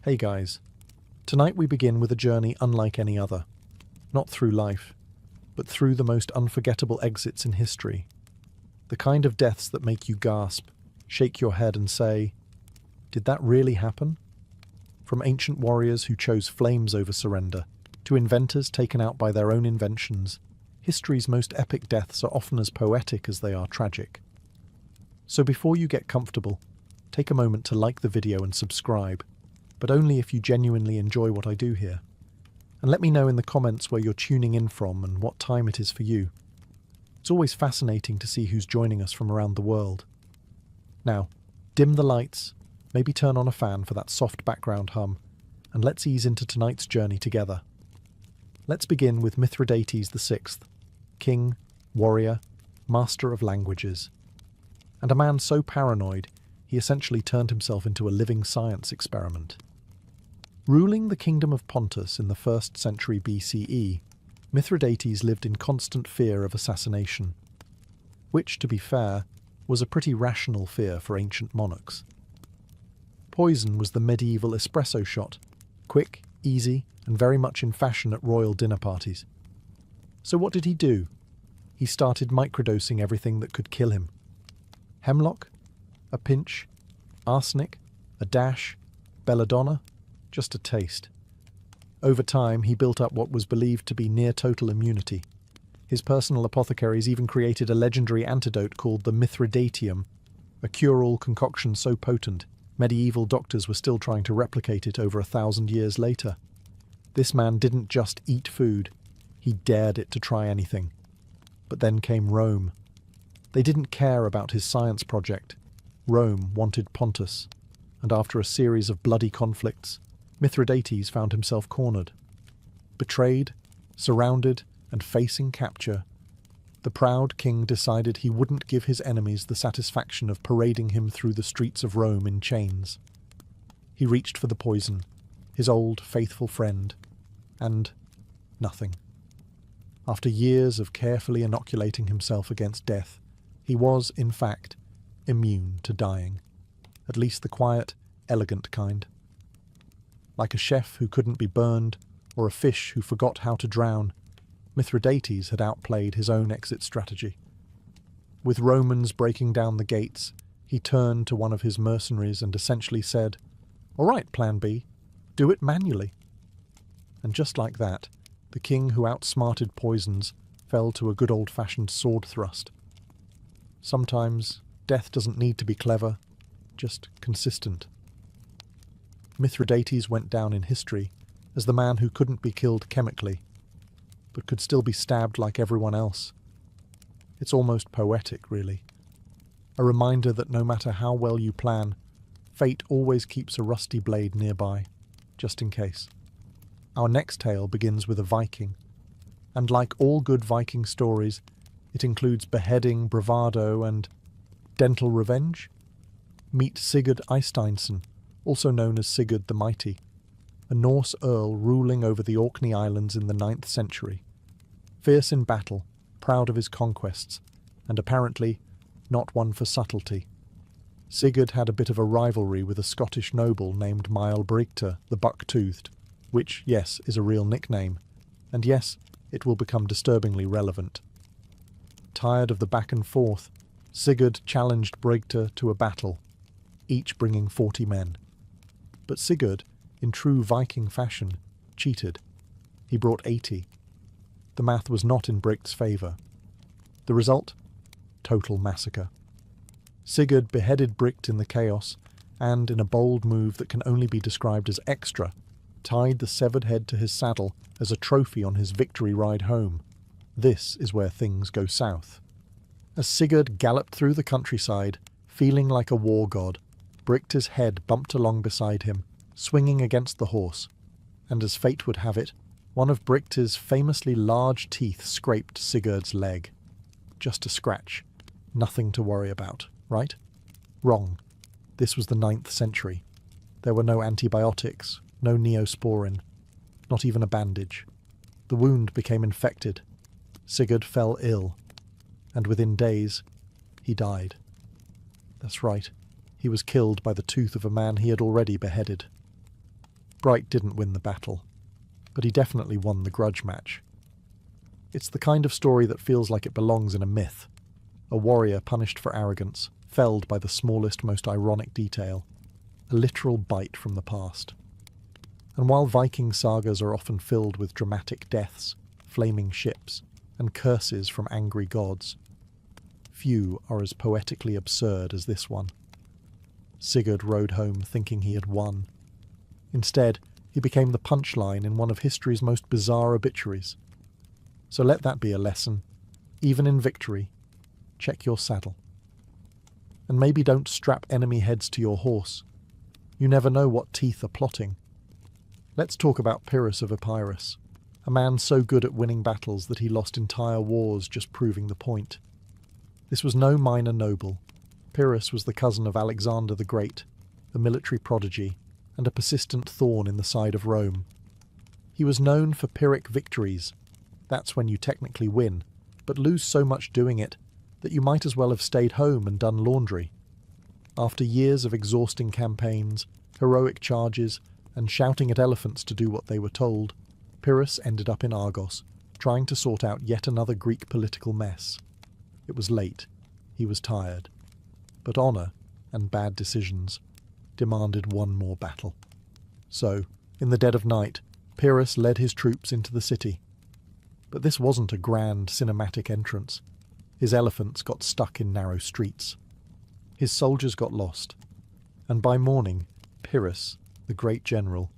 Hey guys, tonight we begin with a journey unlike any other. Not through life, but through the most unforgettable exits in history. The kind of deaths that make you gasp, shake your head and say, did that really happen? From ancient warriors who chose flames over surrender, to inventors taken out by their own inventions, history's most epic deaths are often as poetic as they are tragic. So before you get comfortable, take a moment to like the video and subscribe, but only if you genuinely enjoy what I do here. And let me know in the comments where you're tuning in from and what time it is for you. It's always fascinating to see who's joining us from around the world. Now, dim the lights, maybe turn on a fan for that soft background hum, and let's ease into tonight's journey together. Let's begin with Mithridates VI, king, warrior, master of languages. And a man so paranoid, he essentially turned himself into a living science experiment. Ruling the kingdom of Pontus in the 1st century BCE, Mithridates lived in constant fear of assassination, which, to be fair, was a pretty rational fear for ancient monarchs. Poison was the medieval espresso shot, quick, easy, and very much in fashion at royal dinner parties. So what did he do? He started microdosing everything that could kill him. Hemlock, a pinch, arsenic, a dash, belladonna, just a taste. Over time, he built up what was believed to be near total immunity. His personal apothecaries even created a legendary antidote called the Mithridatium, a cure-all concoction so potent, medieval doctors were still trying to replicate it over 1,000 years later. This man didn't just eat food, he dared it to try anything. But then came Rome. They didn't care about his science project. Rome wanted Pontus, and after a series of bloody conflicts, Mithridates found himself cornered. Betrayed, surrounded, and facing capture, the proud king decided he wouldn't give his enemies the satisfaction of parading him through the streets of Rome in chains. He reached for the poison, his old, faithful friend, and nothing. After years of carefully inoculating himself against death, he was, in fact, immune to dying, at least the quiet, elegant kind. Like a chef who couldn't be burned, or a fish who forgot how to drown, Mithridates had outplayed his own exit strategy. With Romans breaking down the gates, he turned to one of his mercenaries and essentially said, "All right, plan B, do it manually." And just like that, the king who outsmarted poisons fell to a good old-fashioned sword thrust. Sometimes death doesn't need to be clever, just consistent. Mithridates went down in history as the man who couldn't be killed chemically, but could still be stabbed like everyone else. It's almost poetic, really. A reminder that no matter how well you plan, fate always keeps a rusty blade nearby, just in case. Our next tale begins with a Viking, and like all good Viking stories, it includes beheading, bravado, and dental revenge. Meet Sigurd Eysteinsson, also known as Sigurd the Mighty, a Norse earl ruling over the Orkney Islands in the 9th century. Fierce in battle, proud of his conquests, and apparently not one for subtlety. Sigurd had a bit of a rivalry with a Scottish noble named Maelbrigte the Buck-Toothed, which, yes, is a real nickname, and yes, it will become disturbingly relevant. Tired of the back and forth, Sigurd challenged Brigte to a battle, each bringing 40 men. But Sigurd, in true Viking fashion, cheated. He brought 80. The math was not in Brigt's favour. The result? Total massacre. Sigurd beheaded Brigt in the chaos, and, in a bold move that can only be described as extra, tied the severed head to his saddle as a trophy on his victory ride home. This is where things go south. As Sigurd galloped through the countryside, feeling like a war god, Brigt's head bumped along beside him, swinging against the horse, and as fate would have it, one of Brigt's famously large teeth scraped Sigurd's leg. Just a scratch. Nothing to worry about, right? Wrong. This was the 9th century. There were no antibiotics, no neosporin, not even a bandage. The wound became infected. Sigurd fell ill, and within days, he died. That's right. He was killed by the tooth of a man he had already beheaded. Bright didn't win the battle, but he definitely won the grudge match. It's the kind of story that feels like it belongs in a myth. A warrior punished for arrogance, felled by the smallest, most ironic detail. A literal bite from the past. And while Viking sagas are often filled with dramatic deaths, flaming ships, and curses from angry gods, few are as poetically absurd as this one. Sigurd rode home thinking he had won. Instead, he became the punchline in one of history's most bizarre obituaries. So let that be a lesson. Even in victory, check your saddle. And maybe don't strap enemy heads to your horse. You never know what teeth are plotting. Let's talk about Pyrrhus of Epirus, a man so good at winning battles that he lost entire wars just proving the point. This was no minor noble. Pyrrhus was the cousin of Alexander the Great, a military prodigy, and a persistent thorn in the side of Rome. He was known for Pyrrhic victories. That's when you technically win, but lose so much doing it that you might as well have stayed home and done laundry. After years of exhausting campaigns, heroic charges, and shouting at elephants to do what they were told, Pyrrhus ended up in Argos, trying to sort out yet another Greek political mess. It was late. He was tired. But honour, and bad decisions, demanded one more battle. So, in the dead of night, Pyrrhus led his troops into the city. But this wasn't a grand cinematic entrance. His elephants got stuck in narrow streets. His soldiers got lost. And by morning, Pyrrhus, the great general,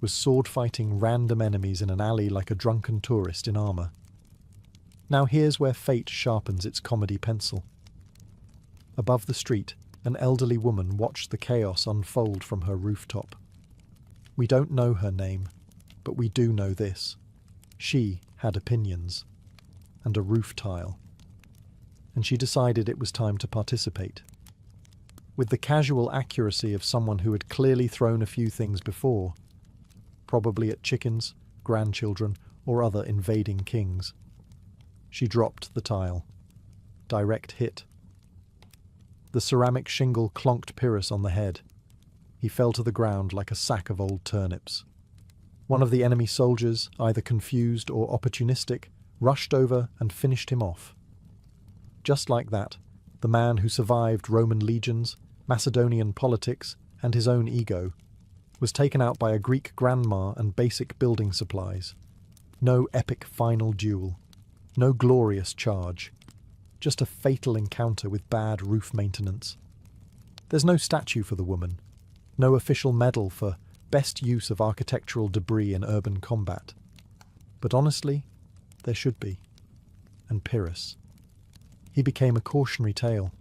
was sword-fighting random enemies in an alley like a drunken tourist in armour. Now here's where fate sharpens its comedy pencil. Above the street, an elderly woman watched the chaos unfold from her rooftop. We don't know her name, but we do know this. She had opinions, and a roof tile. And she decided it was time to participate. With the casual accuracy of someone who had clearly thrown a few things before, probably at chickens, grandchildren, or other invading kings. She dropped the tile. Direct hit. The ceramic shingle clonked Pyrrhus on the head. He fell to the ground like a sack of old turnips. One of the enemy soldiers, either confused or opportunistic, rushed over and finished him off. Just like that, the man who survived Roman legions, Macedonian politics, and his own ego, was taken out by a Greek grandma and basic building supplies. No epic final duel. No glorious charge. Just a fatal encounter with bad roof maintenance. There's no statue for the woman. No official medal for best use of architectural debris in urban combat. But honestly, there should be. And Pyrrhus. He became a cautionary tale,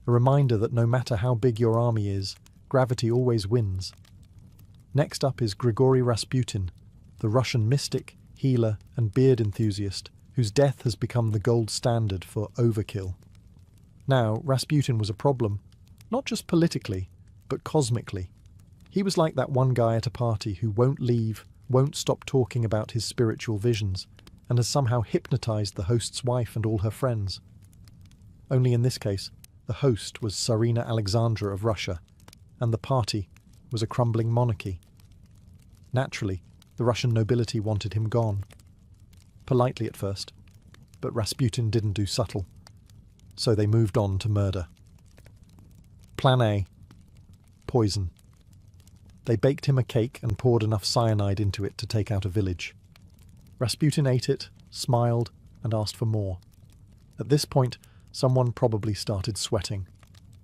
a reminder that no matter how big your army is, gravity always wins. Next up is Grigory Rasputin, the Russian mystic, healer, and beard enthusiast, whose death has become the gold standard for overkill. Now, Rasputin was a problem, not just politically, but cosmically. He was like that one guy at a party who won't leave, won't stop talking about his spiritual visions, and has somehow hypnotized the host's wife and all her friends. Only in this case, the host was Tsarina Alexandra of Russia, and the party was a crumbling monarchy. Naturally, the Russian nobility wanted him gone. Politely at first, but Rasputin didn't do subtle, so they moved on to murder. Plan A. Poison. They baked him a cake and poured enough cyanide into it to take out a village. Rasputin ate it, smiled, and asked for more. At this point, someone probably started sweating,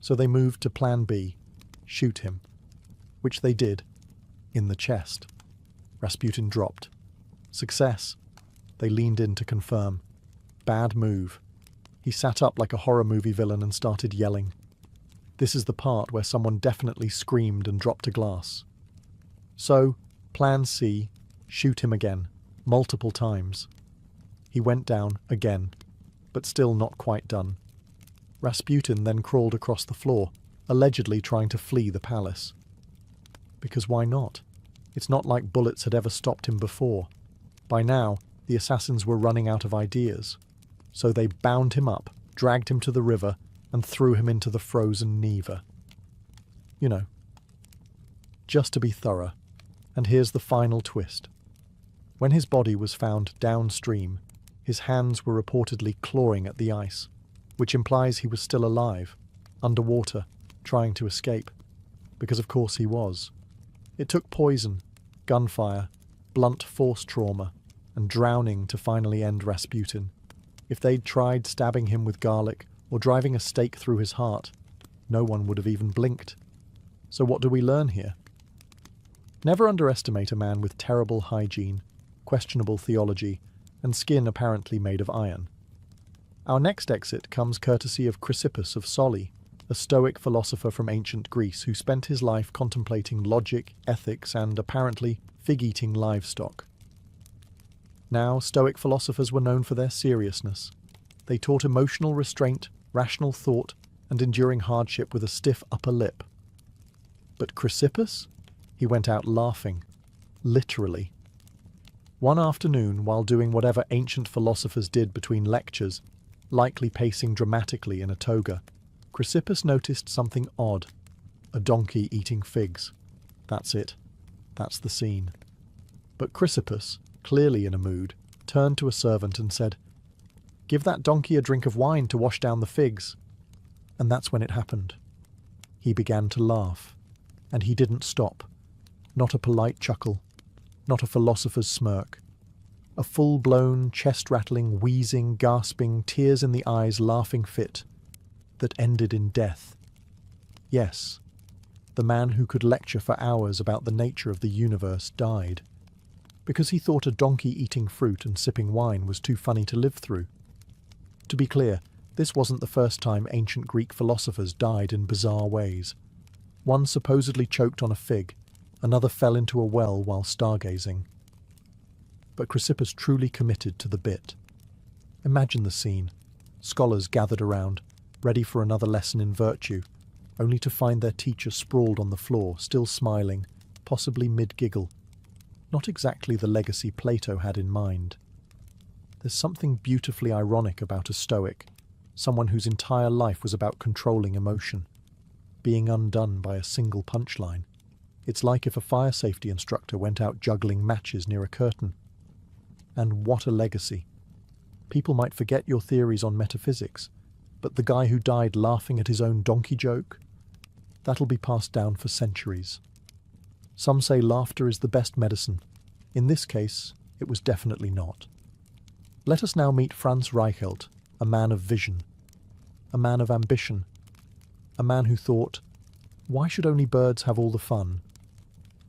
so they moved to Plan B, shoot him, which they did, in the chest. Rasputin dropped. Success. They leaned in to confirm. Bad move. He sat up like a horror movie villain and started yelling. This is the part where someone definitely screamed and dropped a glass. So, Plan C, shoot him again, multiple times. He went down again, but still not quite done. Rasputin then crawled across the floor, allegedly trying to flee the palace. Because why not? It's not like bullets had ever stopped him before. By now, the assassins were running out of ideas. So they bound him up, dragged him to the river, and threw him into the frozen Neva. You know, just to be thorough. And here's the final twist. When his body was found downstream, his hands were reportedly clawing at the ice, which implies he was still alive, underwater, trying to escape. Because of course he was. It took poison, gunfire, blunt force trauma, and drowning to finally end Rasputin. If they'd tried stabbing him with garlic or driving a stake through his heart, no one would have even blinked. So what do we learn here? Never underestimate a man with terrible hygiene, questionable theology, and skin apparently made of iron. Our next exit comes courtesy of Chrysippus of Soli, a Stoic philosopher from ancient Greece who spent his life contemplating logic, ethics, and, apparently, fig-eating livestock. Now, Stoic philosophers were known for their seriousness. They taught emotional restraint, rational thought, and enduring hardship with a stiff upper lip. But Chrysippus? He went out laughing. Literally. One afternoon, while doing whatever ancient philosophers did between lectures, likely pacing dramatically in a toga, Chrysippus noticed something odd. A donkey eating figs. That's it. That's the scene. But Chrysippus, clearly in a mood, turned to a servant and said, "Give that donkey a drink of wine to wash down the figs." And that's when it happened. He began to laugh. And he didn't stop. Not a polite chuckle. Not a philosopher's smirk. A full-blown, chest-rattling, wheezing, gasping, tears-in-the-eyes laughing fit that ended in death. Yes, the man who could lecture for hours about the nature of the universe died, because he thought a donkey eating fruit and sipping wine was too funny to live through. To be clear, this wasn't the first time ancient Greek philosophers died in bizarre ways. One supposedly choked on a fig, another fell into a well while stargazing. But Chrysippus truly committed to the bit. Imagine the scene. Scholars gathered around, ready for another lesson in virtue, only to find their teacher sprawled on the floor, still smiling, possibly mid-giggle. Not exactly the legacy Plato had in mind. There's something beautifully ironic about a Stoic, someone whose entire life was about controlling emotion, being undone by a single punchline. It's like if a fire safety instructor went out juggling matches near a curtain. And what a legacy. People might forget your theories on metaphysics, but the guy who died laughing at his own donkey joke? That'll be passed down for centuries. Some say laughter is the best medicine. In this case, it was definitely not. Let us now meet Franz Reichelt, a man of vision, a man of ambition, a man who thought, why should only birds have all the fun?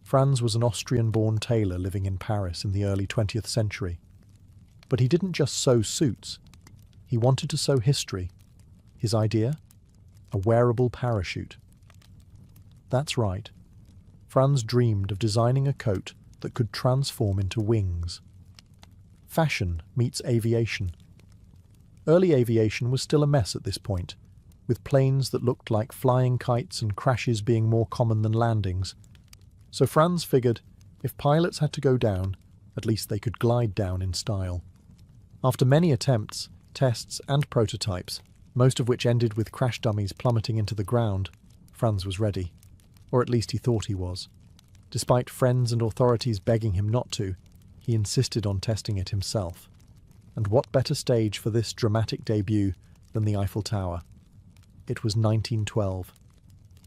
Franz was an Austrian-born tailor living in Paris in the early 20th century. But he didn't just sew suits. He wanted to sew history. His idea? A wearable parachute. That's right. Franz dreamed of designing a coat that could transform into wings. Fashion meets aviation. Early aviation was still a mess at this point, with planes that looked like flying kites and crashes being more common than landings. So Franz figured, if pilots had to go down, at least they could glide down in style. After many attempts, tests and prototypes, most of which ended with crash dummies plummeting into the ground, Franz was ready. Or at least he thought he was. Despite friends and authorities begging him not to, he insisted on testing it himself. And what better stage for this dramatic debut than the Eiffel Tower? It was 1912.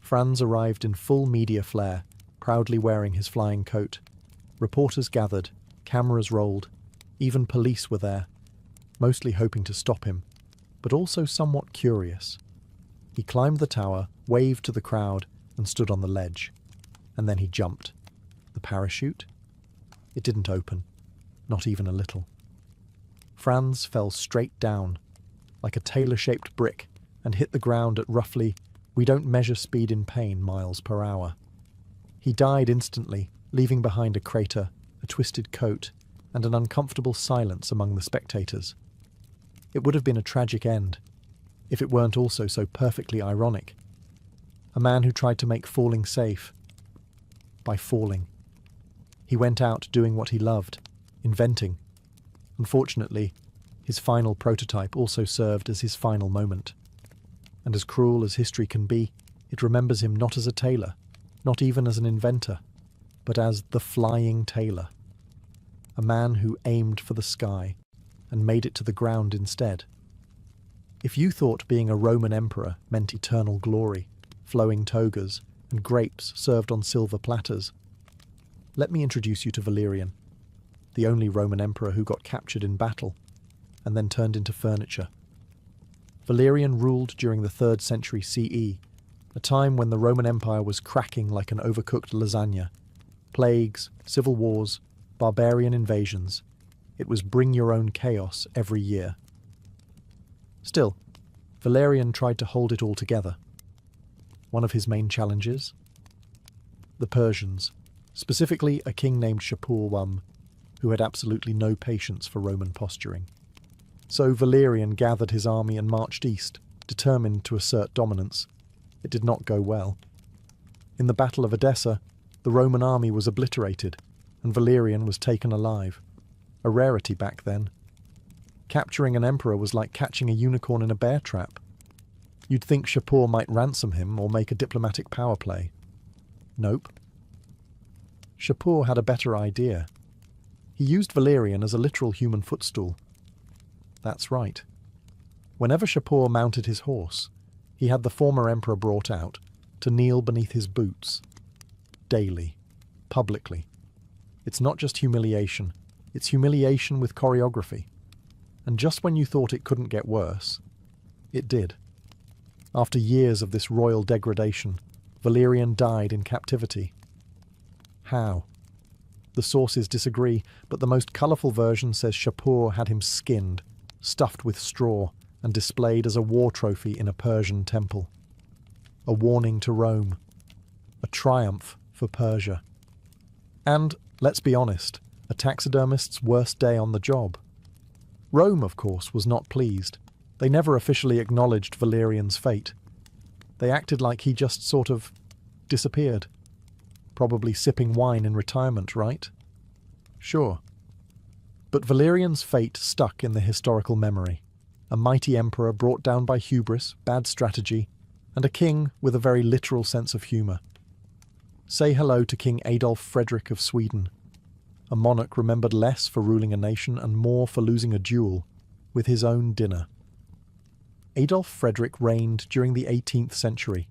Franz arrived in full media flair, proudly wearing his flying coat. Reporters gathered, cameras rolled, even police were there, mostly hoping to stop him, but also somewhat curious. He climbed the tower, waved to the crowd, and stood on the ledge. And then he jumped. The parachute? It didn't open, not even a little. Franz fell straight down, like a tailor-shaped brick, and hit the ground at roughly, we don't measure speed in pain, miles per hour. He died instantly, leaving behind a crater, a twisted coat, and an uncomfortable silence among the spectators. It would have been a tragic end, if it weren't also so perfectly ironic. A man who tried to make falling safe by falling. He went out doing what he loved, inventing. Unfortunately, his final prototype also served as his final moment. And as cruel as history can be, it remembers him not as a tailor, not even as an inventor, but as the Flying Tailor, a man who aimed for the sky and made it to the ground instead. If you thought being a Roman emperor meant eternal glory, flowing togas, and grapes served on silver platters, let me introduce you to Valerian, the only Roman emperor who got captured in battle and then turned into furniture. Valerian ruled during the 3rd century CE, a time when the Roman Empire was cracking like an overcooked lasagna. Plagues, civil wars, barbarian invasions. It was bring your own chaos every year. Still, Valerian tried to hold it all together. One of his main challenges? The Persians, specifically a king named Shapur, who had absolutely no patience for Roman posturing. So Valerian gathered his army and marched east, determined to assert dominance. It did not go well. In the Battle of Edessa, the Roman army was obliterated, and Valerian was taken alive. A rarity back then. Capturing an emperor was like catching a unicorn in a bear trap. You'd think Shapur might ransom him or make a diplomatic power play. Nope. Shapur had a better idea. He used Valerian as a literal human footstool. That's right. Whenever Shapur mounted his horse, he had the former emperor brought out to kneel beneath his boots. Daily. Publicly. It's not just humiliation. It's humiliation with choreography. And just when you thought it couldn't get worse, it did. After years of this royal degradation, Valerian died in captivity. How? The sources disagree, but the most colourful version says Shapur had him skinned, stuffed with straw, and displayed as a war trophy in a Persian temple. A warning to Rome. A triumph for Persia. And, let's be honest, a taxidermist's worst day on the job. Rome, of course, was not pleased. They never officially acknowledged Valerian's fate. They acted like he just sort of disappeared. Probably sipping wine in retirement, right? Sure. But Valerian's fate stuck in the historical memory. A mighty emperor brought down by hubris, bad strategy, and a king with a very literal sense of humour. Say hello to King Adolf Frederick of Sweden, a monarch remembered less for ruling a nation and more for losing a duel with his own dinner. Adolf Frederick reigned during the 18th century,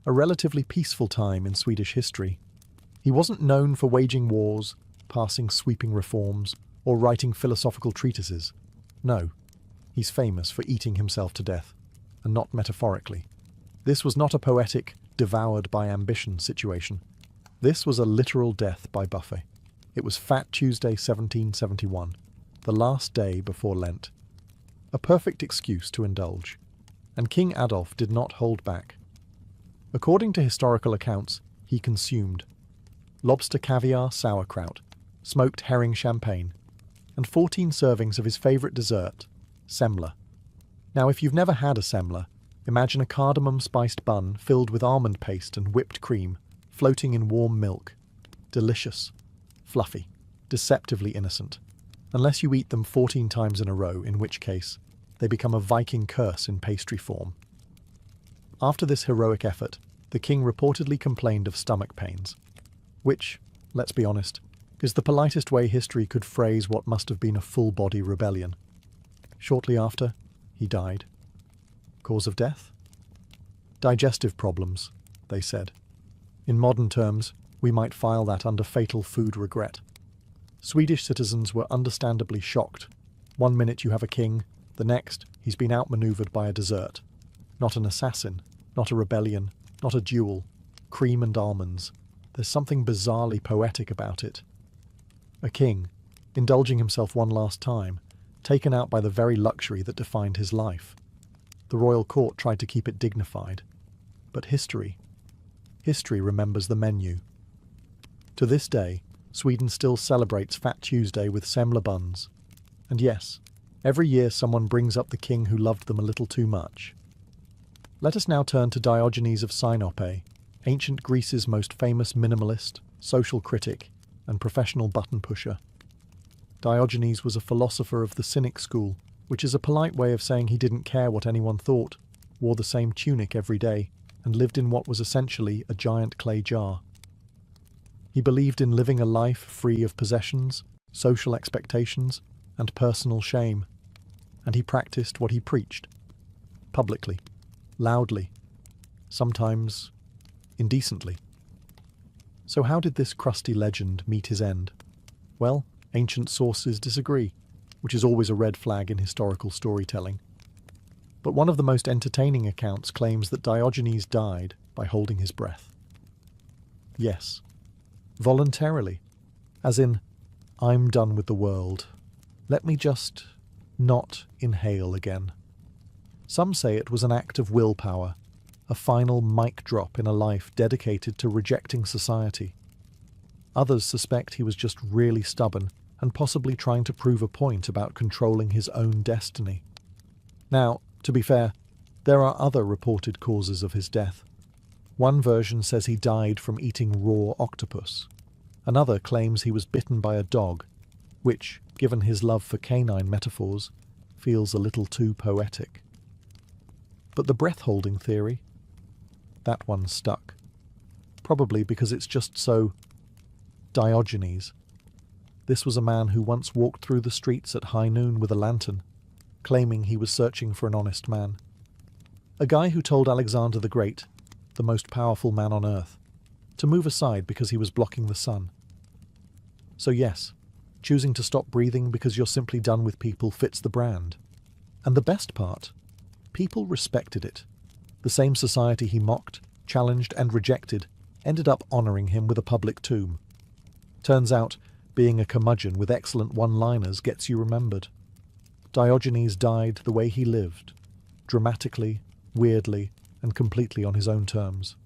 a relatively peaceful time in Swedish history. He wasn't known for waging wars, passing sweeping reforms, or writing philosophical treatises. No, he's famous for eating himself to death, and not metaphorically. This was not a poetic, devoured by ambition situation. This was a literal death by buffet. It was Fat Tuesday 1771, the last day before Lent. A perfect excuse to indulge. And King Adolf did not hold back. According to historical accounts, he consumed lobster caviar sauerkraut, smoked herring champagne, and 14 servings of his favourite dessert, semla. Now, if you've never had a semla, imagine a cardamom-spiced bun filled with almond paste and whipped cream, floating in warm milk. Delicious. Fluffy. Deceptively innocent. Unless you eat them 14 times in a row, in which case they become a Viking curse in pastry form. After this heroic effort, the king reportedly complained of stomach pains, which, let's be honest, is the politest way history could phrase what must have been a full-body rebellion. Shortly after, he died. Cause of death? Digestive problems, they said. In modern terms, we might file that under fatal food regret. Swedish citizens were understandably shocked. One minute you have a king, the next he's been outmaneuvered by a dessert. Not an assassin, not a rebellion, not a duel. Cream and almonds. There's something bizarrely poetic about it. A king, indulging himself one last time, taken out by the very luxury that defined his life. The royal court tried to keep it dignified. But history remembers the menu. To this day, Sweden still celebrates Fat Tuesday with semla buns. And yes, every year someone brings up the king who loved them a little too much. Let us now turn to Diogenes of Sinope, ancient Greece's most famous minimalist, social critic, and professional button pusher. Diogenes was a philosopher of the Cynic school, which is a polite way of saying he didn't care what anyone thought, wore the same tunic every day, and lived in what was essentially a giant clay jar. He believed in living a life free of possessions, social expectations, and personal shame, and he practiced what he preached, publicly, loudly, sometimes indecently. So how did this crusty legend meet his end? Well, ancient sources disagree, which is always a red flag in historical storytelling. But one of the most entertaining accounts claims that Diogenes died by holding his breath. Yes, voluntarily, as in, I'm done with the world. Let me just not inhale again. Some say it was an act of willpower, a final mic drop in a life dedicated to rejecting society. Others suspect he was just really stubborn and possibly trying to prove a point about controlling his own destiny. Now, to be fair, there are other reported causes of his death. One version says he died from eating raw octopus. Another claims he was bitten by a dog, which, given his love for canine metaphors, feels a little too poetic. But the breath-holding theory? That one stuck. Probably because it's just so Diogenes. This was a man who once walked through the streets at high noon with a lantern, claiming he was searching for an honest man. A guy who told Alexander the Great, the most powerful man on earth, to move aside because he was blocking the sun. So yes, choosing to stop breathing because you're simply done with people fits the brand. And the best part, people respected it. The same society he mocked, challenged and rejected ended up honouring him with a public tomb. Turns out, being a curmudgeon with excellent one-liners gets you remembered. Diogenes died the way he lived, dramatically, weirdly, and completely on his own terms.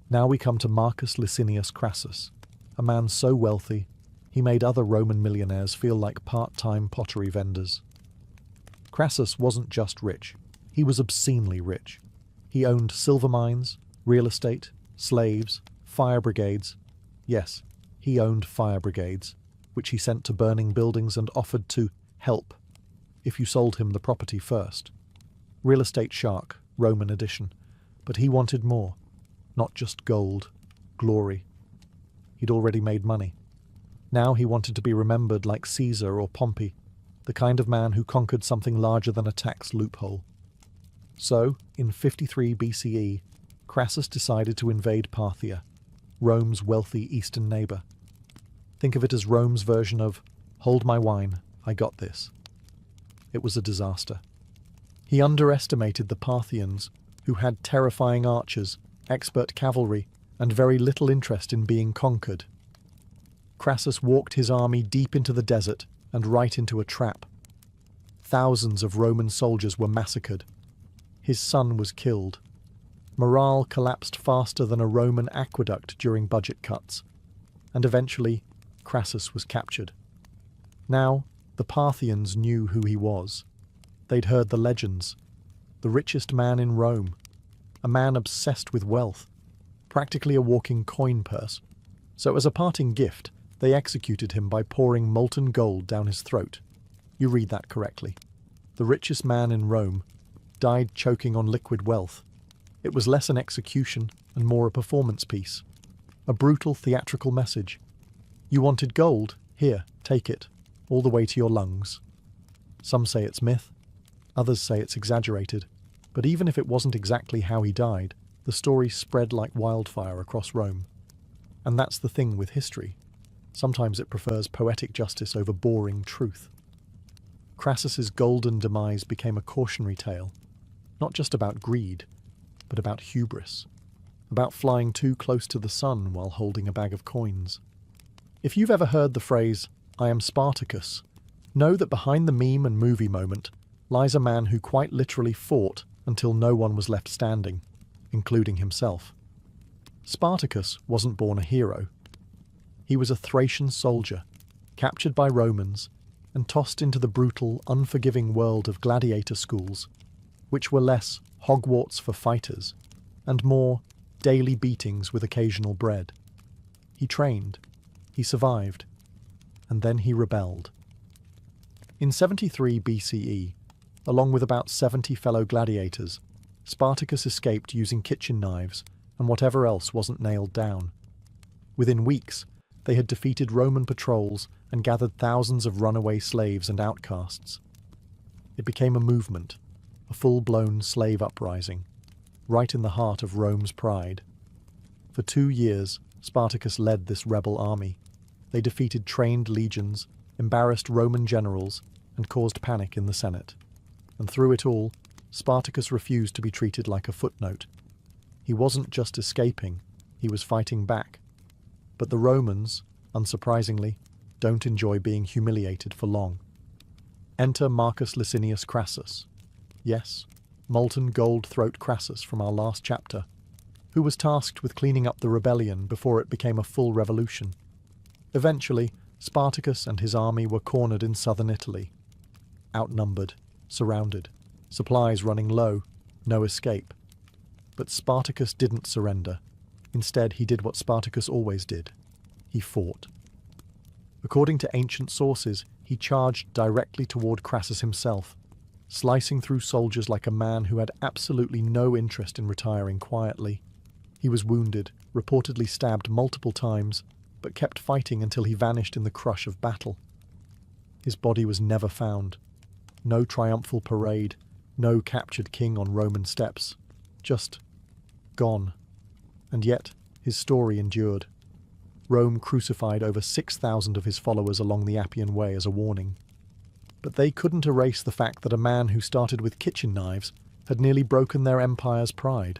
Now we come to Marcus Licinius Crassus, a man so wealthy, he made other Roman millionaires feel like part-time pottery vendors. Crassus wasn't just rich, he was obscenely rich. He owned silver mines, real estate, slaves, fire brigades. Yes, he owned fire brigades, which he sent to burning buildings and offered to help if you sold him the property first. Real estate shark, Roman edition. But he wanted more. Not just gold, glory. He'd already made money. Now he wanted to be remembered like Caesar or Pompey, the kind of man who conquered something larger than a tax loophole. So, in 53 BCE, Crassus decided to invade Parthia, Rome's wealthy eastern neighbour. Think of it as Rome's version of, "Hold my wine, I got this." It was a disaster. He underestimated the Parthians, who had terrifying archers, expert cavalry, and very little interest in being conquered. Crassus walked his army deep into the desert and right into a trap. Thousands of Roman soldiers were massacred. His son was killed. Morale collapsed faster than a Roman aqueduct during budget cuts, and eventually Crassus was captured. Now, the Parthians knew who he was. They'd heard the legends. The richest man in Rome, a man obsessed with wealth, practically a walking coin purse. So as a parting gift, they executed him by pouring molten gold down his throat. You read that correctly. The richest man in Rome died choking on liquid wealth. It was less an execution and more a performance piece. A brutal theatrical message. You wanted gold? Here, take it, all the way to your lungs. Some say it's myth. Others say it's exaggerated, but even if it wasn't exactly how he died, the story spread like wildfire across Rome. And that's the thing with history. Sometimes it prefers poetic justice over boring truth. Crassus's golden demise became a cautionary tale, not just about greed, but about hubris, about flying too close to the sun while holding a bag of coins. If you've ever heard the phrase, "I am Spartacus," know that behind the meme and movie moment lies a man who quite literally fought until no one was left standing, including himself. Spartacus wasn't born a hero. He was a Thracian soldier, captured by Romans and tossed into the brutal, unforgiving world of gladiator schools, which were less Hogwarts for fighters and more daily beatings with occasional bread. He trained, he survived, and then he rebelled. In 73 BCE, along with about 70 fellow gladiators, Spartacus escaped using kitchen knives and whatever else wasn't nailed down. Within weeks, They had defeated Roman patrols and gathered thousands of runaway slaves and outcasts. It became a movement, a full-blown slave uprising, right in the heart of Rome's pride. For 2 years, Spartacus led this rebel army. They defeated trained legions, embarrassed Roman generals, and caused panic in the Senate. And through it all, Spartacus refused to be treated like a footnote. He wasn't just escaping, he was fighting back. But the Romans, unsurprisingly, don't enjoy being humiliated for long. Enter Marcus Licinius Crassus. Yes, molten gold throat Crassus from our last chapter, who was tasked with cleaning up the rebellion before it became a full revolution. Eventually, Spartacus and his army were cornered in southern Italy. Outnumbered, surrounded, supplies running low, no escape. But Spartacus didn't surrender. Instead, he did what Spartacus always did. He fought. According to ancient sources, he charged directly toward Crassus himself, slicing through soldiers like a man who had absolutely no interest in retiring quietly. He was wounded, reportedly stabbed multiple times, but kept fighting until he vanished in the crush of battle. His body was never found. No triumphal parade, no captured king on Roman steps. Just gone. And yet, his story endured. Rome crucified over 6,000 of his followers along the Appian Way as a warning. But they couldn't erase the fact that a man who started with kitchen knives had nearly broken their empire's pride.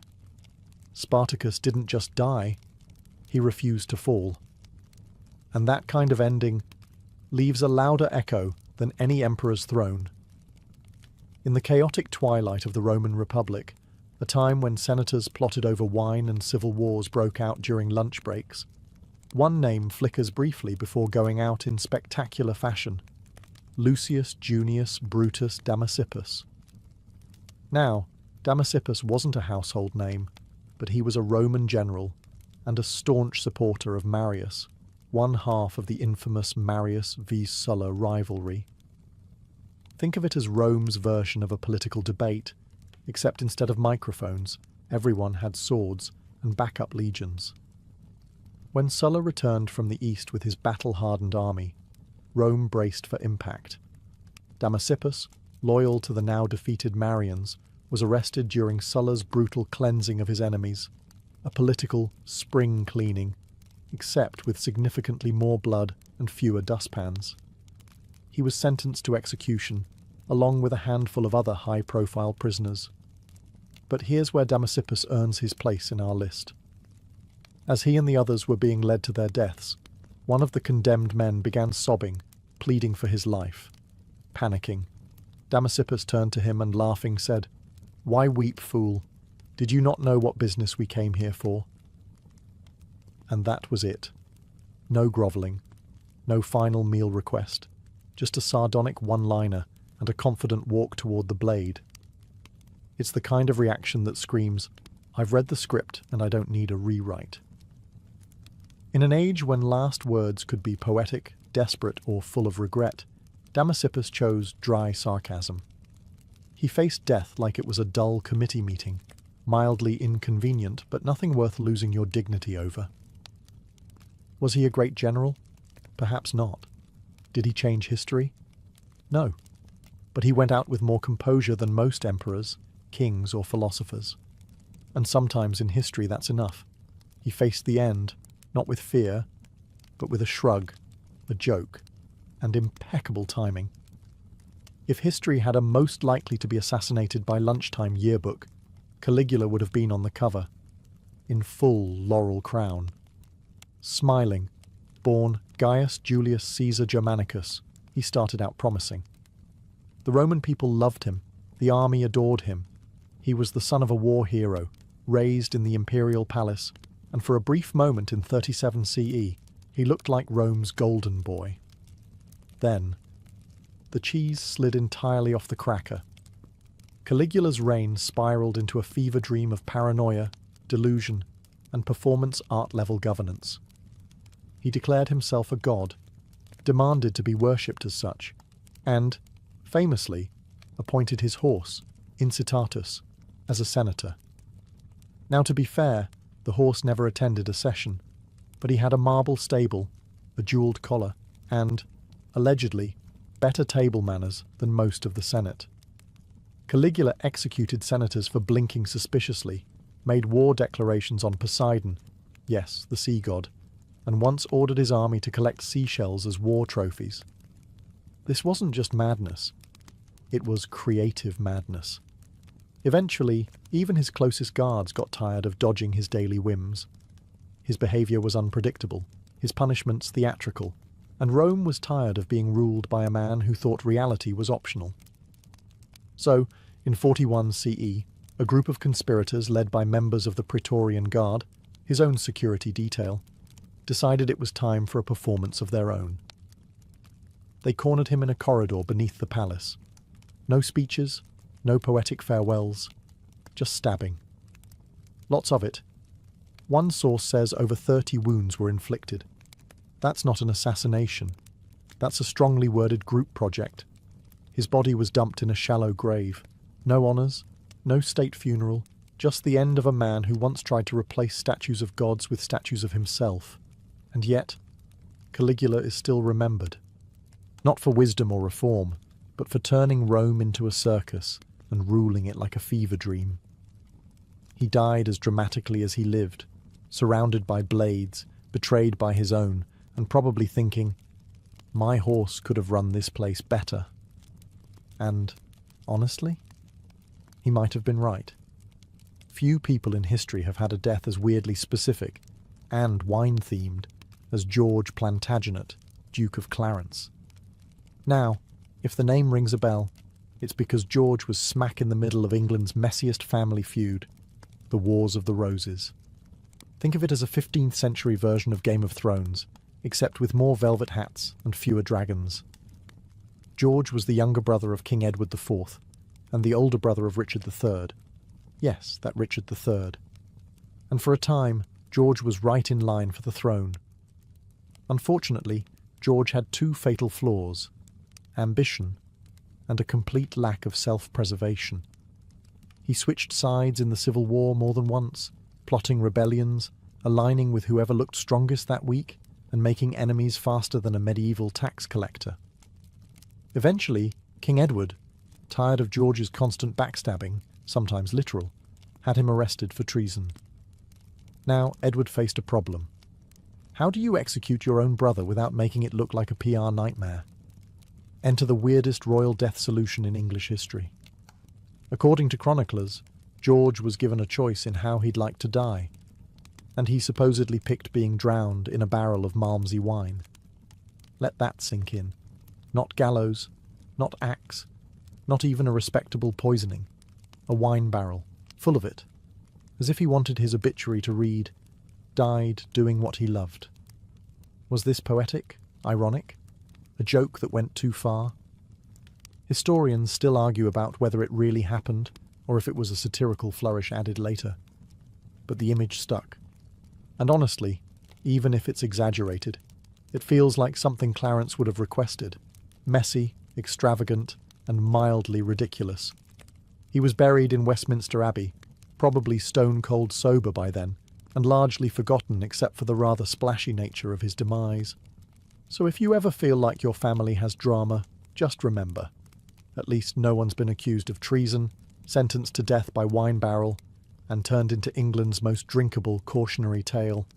Spartacus didn't just die, he refused to fall. And that kind of ending leaves a louder echo than any emperor's throne. In the chaotic twilight of the Roman Republic, a time when senators plotted over wine and civil wars broke out during lunch breaks, one name flickers briefly before going out in spectacular fashion: Lucius Junius Brutus Damasippus. Now, Damasippus wasn't a household name, but he was a Roman general and a staunch supporter of Marius, one half of the infamous Marius v Sulla rivalry. Think of it as Rome's version of a political debate, except instead of microphones, everyone had swords and backup legions. When Sulla returned from the east with his battle-hardened army, Rome braced for impact. Damasippus, loyal to the now defeated Marians, was arrested during Sulla's brutal cleansing of his enemies, a political spring cleaning, except with significantly more blood and fewer dustpans. He was sentenced to execution, along with a handful of other high-profile prisoners. But here's where Damasippus earns his place in our list. As he and the others were being led to their deaths, one of the condemned men began sobbing, pleading for his life. Panicking, Damasippus turned to him and laughing said, "Why weep, fool? Did you not know what business we came here for?" And that was it. No grovelling, no final meal request, just a sardonic one-liner and a confident walk toward the blade. It's the kind of reaction that screams, "I've read the script and I don't need a rewrite." In an age when last words could be poetic, desperate, or full of regret, Damasippus chose dry sarcasm. He faced death like it was a dull committee meeting, mildly inconvenient, but nothing worth losing your dignity over. Was he a great general? Perhaps not. Did he change history? No. But he went out with more composure than most emperors, kings, or philosophers. And sometimes in history that's enough. He faced the end, not with fear, but with a shrug, a joke, and impeccable timing. If history had a most likely to be assassinated by lunchtime yearbook, Caligula would have been on the cover, in full laurel crown. Smiling, born Gaius Julius Caesar Germanicus, he started out promising. The Roman people loved him, the army adored him. He was the son of a war hero, raised in the imperial palace, and for a brief moment in 37 CE, he looked like Rome's golden boy. Then, the cheese slid entirely off the cracker. Caligula's reign spiraled into a fever dream of paranoia, delusion, and performance art-level governance. He declared himself a god, demanded to be worshipped as such, and, famously, appointed his horse, Incitatus, as a senator. Now, to be fair, the horse never attended a session, but he had a marble stable, a jeweled collar, and, allegedly, better table manners than most of the Senate. Caligula executed senators for blinking suspiciously, made war declarations on Poseidon, yes, the sea god, and once ordered his army to collect seashells as war trophies. This wasn't just madness. It was creative madness. Eventually, even his closest guards got tired of dodging his daily whims. His behaviour was unpredictable, his punishments theatrical, and Rome was tired of being ruled by a man who thought reality was optional. So, in 41 CE, a group of conspirators led by members of the Praetorian Guard, his own security detail, decided it was time for a performance of their own. They cornered him in a corridor beneath the palace. No speeches, no poetic farewells, just stabbing. Lots of it. One source says over 30 wounds were inflicted. That's not an assassination. That's a strongly worded group project. His body was dumped in a shallow grave. No honours, no state funeral, just the end of a man who once tried to replace statues of gods with statues of himself. And yet, Caligula is still remembered. Not for wisdom or reform, but for turning Rome into a circus and ruling it like a fever dream. He died as dramatically as he lived, surrounded by blades, betrayed by his own, and probably thinking, my horse could have run this place better. And, honestly, he might have been right. Few people in history have had a death as weirdly specific and wine-themed as George Plantagenet, Duke of Clarence. Now, if the name rings a bell, it's because George was smack in the middle of England's messiest family feud, the Wars of the Roses. Think of it as a 15th century version of Game of Thrones, except with more velvet hats and fewer dragons. George was the younger brother of King Edward IV, and the older brother of Richard III. Yes, that Richard III. And for a time, George was right in line for the throne. Unfortunately, George had two fatal flaws: ambition and a complete lack of self-preservation. He switched sides in the Civil War more than once, plotting rebellions, aligning with whoever looked strongest that week, and making enemies faster than a medieval tax collector. Eventually, King Edward, tired of George's constant backstabbing, sometimes literal, had him arrested for treason. Now, Edward faced a problem. How do you execute your own brother without making it look like a PR nightmare? Enter the weirdest royal death solution in English history. According to chroniclers, George was given a choice in how he'd like to die, and he supposedly picked being drowned in a barrel of Malmsey wine. Let that sink in. Not gallows, not axe, not even a respectable poisoning. A wine barrel, full of it, as if he wanted his obituary to read, "Died doing what he loved." Was this poetic? Ironic? A joke that went too far? Historians still argue about whether it really happened, or if it was a satirical flourish added later. But the image stuck. And honestly, even if it's exaggerated, it feels like something Clarence would have requested. Messy, extravagant, and mildly ridiculous. He was buried in Westminster Abbey, probably stone-cold sober by then, and largely forgotten except for the rather splashy nature of his demise. So if you ever feel like your family has drama, just remember, at least no one's been accused of treason, sentenced to death by wine barrel, and turned into England's most drinkable cautionary tale.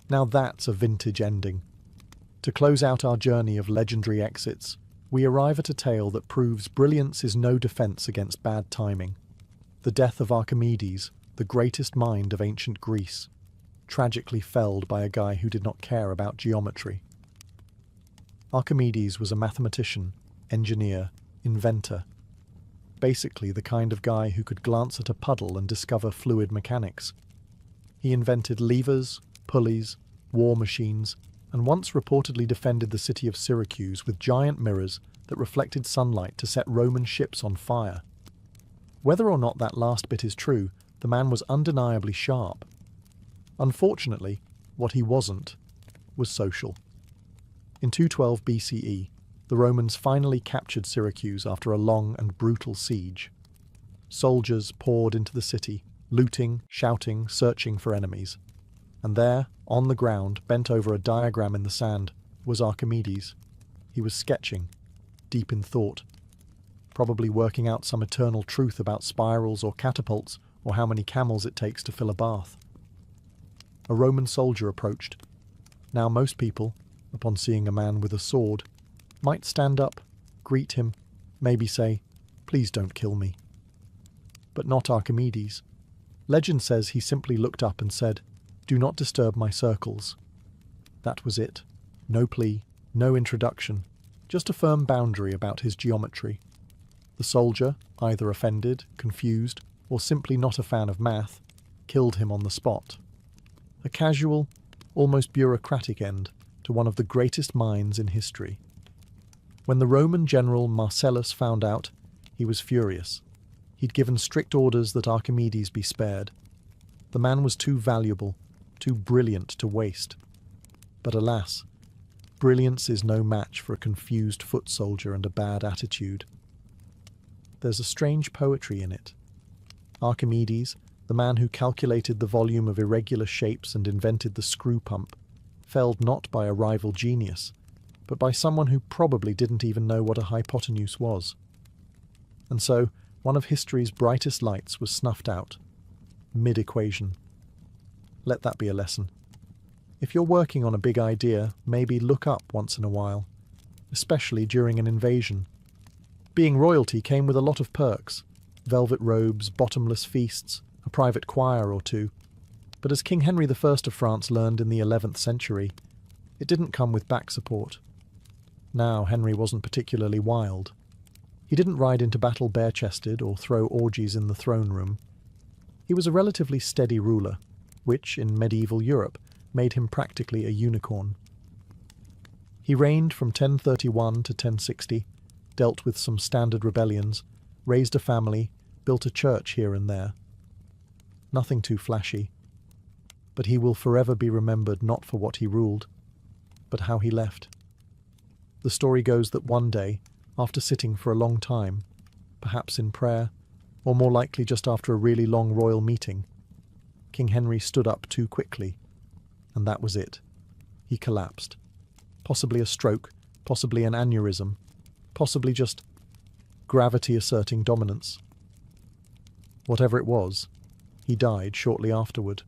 Now that's a vintage ending. To close out our journey of legendary exits, we arrive at a tale that proves brilliance is no defence against bad timing. The death of Archimedes, the greatest mind of ancient Greece, tragically felled by a guy who did not care about geometry. Archimedes was a mathematician, engineer, inventor. Basically the kind of guy who could glance at a puddle and discover fluid mechanics. He invented levers, pulleys, war machines, and once reportedly defended the city of Syracuse with giant mirrors that reflected sunlight to set Roman ships on fire. Whether or not that last bit is true, the man was undeniably sharp. Unfortunately, what he wasn't was social. In 212 BCE, the Romans finally captured Syracuse after a long and brutal siege. Soldiers poured into the city, looting, shouting, searching for enemies. And there, on the ground, bent over a diagram in the sand, was Archimedes. He was sketching, deep in thought, probably working out some eternal truth about spirals or catapults or how many camels it takes to fill a bath. A Roman soldier approached. Now most people, upon seeing a man with a sword, might stand up, greet him, maybe say, "Please don't kill me." But not Archimedes. Legend says he simply looked up and said, "Do not disturb my circles." That was it. No plea, no introduction, just a firm boundary about his geometry. The soldier, either offended, confused, or simply not a fan of math, killed him on the spot. A casual, almost bureaucratic end to one of the greatest minds in history. When the Roman general Marcellus found out, he was furious. He'd given strict orders that Archimedes be spared. The man was too valuable, too brilliant to waste. But alas, brilliance is no match for a confused foot soldier and a bad attitude. There's a strange poetry in it. Archimedes, the man who calculated the volume of irregular shapes and invented the screw pump, felled not by a rival genius, but by someone who probably didn't even know what a hypotenuse was. And so, one of history's brightest lights was snuffed out, mid-equation. Let that be a lesson. If you're working on a big idea, maybe look up once in a while, especially during an invasion. Being royalty came with a lot of perks: velvet robes, bottomless feasts, a private choir or two. But as King Henry I of France learned in the 11th century, it didn't come with back support. Now, Henry wasn't particularly wild. He didn't ride into battle bare-chested or throw orgies in the throne room. He was a relatively steady ruler, which, in medieval Europe, made him practically a unicorn. He reigned from 1031 to 1060, dealt with some standard rebellions, raised a family, built a church here and there. Nothing too flashy. But he will forever be remembered not for what he ruled, but how he left. The story goes that one day, after sitting for a long time, perhaps in prayer, or more likely just after a really long royal meeting, King Henry stood up too quickly, and that was it. He collapsed. Possibly a stroke, possibly an aneurysm, possibly just gravity asserting dominance. Whatever it was, he died shortly afterward.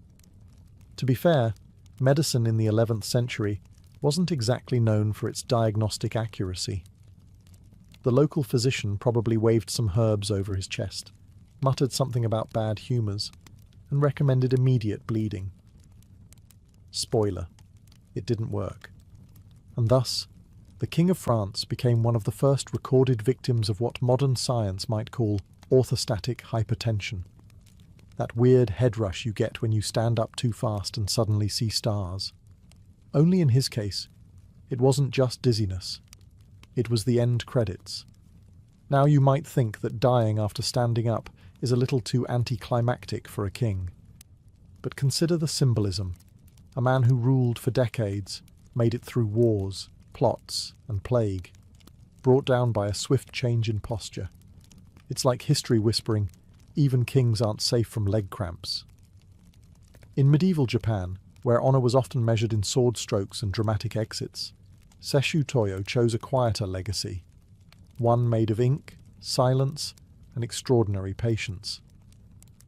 To be fair, medicine in the 11th century wasn't exactly known for its diagnostic accuracy. The local physician probably waved some herbs over his chest, muttered something about bad humours, and recommended immediate bleeding. Spoiler: it didn't work. And thus, the King of France became one of the first recorded victims of what modern science might call orthostatic hypertension. That weird head rush you get when you stand up too fast and suddenly see stars. Only in his case, it wasn't just dizziness. It was the end credits. Now you might think that dying after standing up is a little too anticlimactic for a king. But consider the symbolism. A man who ruled for decades, made it through wars, plots, and plague, brought down by a swift change in posture. It's like history whispering, even kings aren't safe from leg cramps. In medieval Japan, where honour was often measured in sword strokes and dramatic exits, Sesshu Toyo chose a quieter legacy, one made of ink, silence, and extraordinary patience.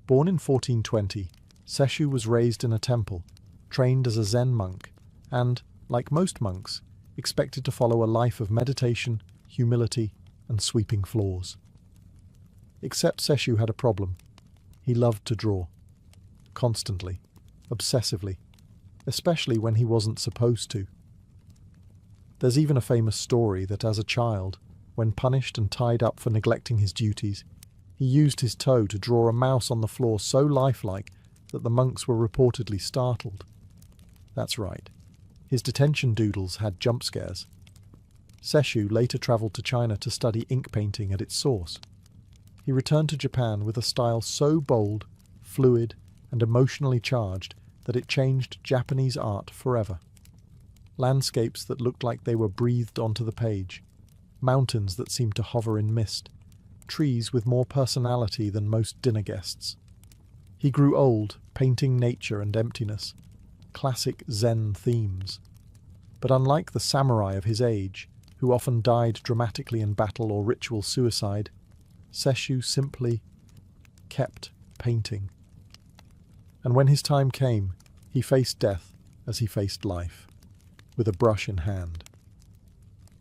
Born in 1420, Sesshu was raised in a temple, trained as a Zen monk, and, like most monks, expected to follow a life of meditation, humility, and sweeping floors. Except Sesshu had a problem. He loved to draw. Constantly. Obsessively. Especially when he wasn't supposed to. There's even a famous story that as a child, when punished and tied up for neglecting his duties, he used his toe to draw a mouse on the floor so lifelike that the monks were reportedly startled. That's right. His detention doodles had jump scares. Sesshu later travelled to China to study ink painting at its source. He returned to Japan with a style so bold, fluid, and emotionally charged that it changed Japanese art forever. Landscapes that looked like they were breathed onto the page, mountains that seemed to hover in mist, trees with more personality than most dinner guests. He grew old, painting nature and emptiness, classic Zen themes. But unlike the samurai of his age, who often died dramatically in battle or ritual suicide, Sesshu simply kept painting. And when his time came, he faced death as he faced life, with a brush in hand.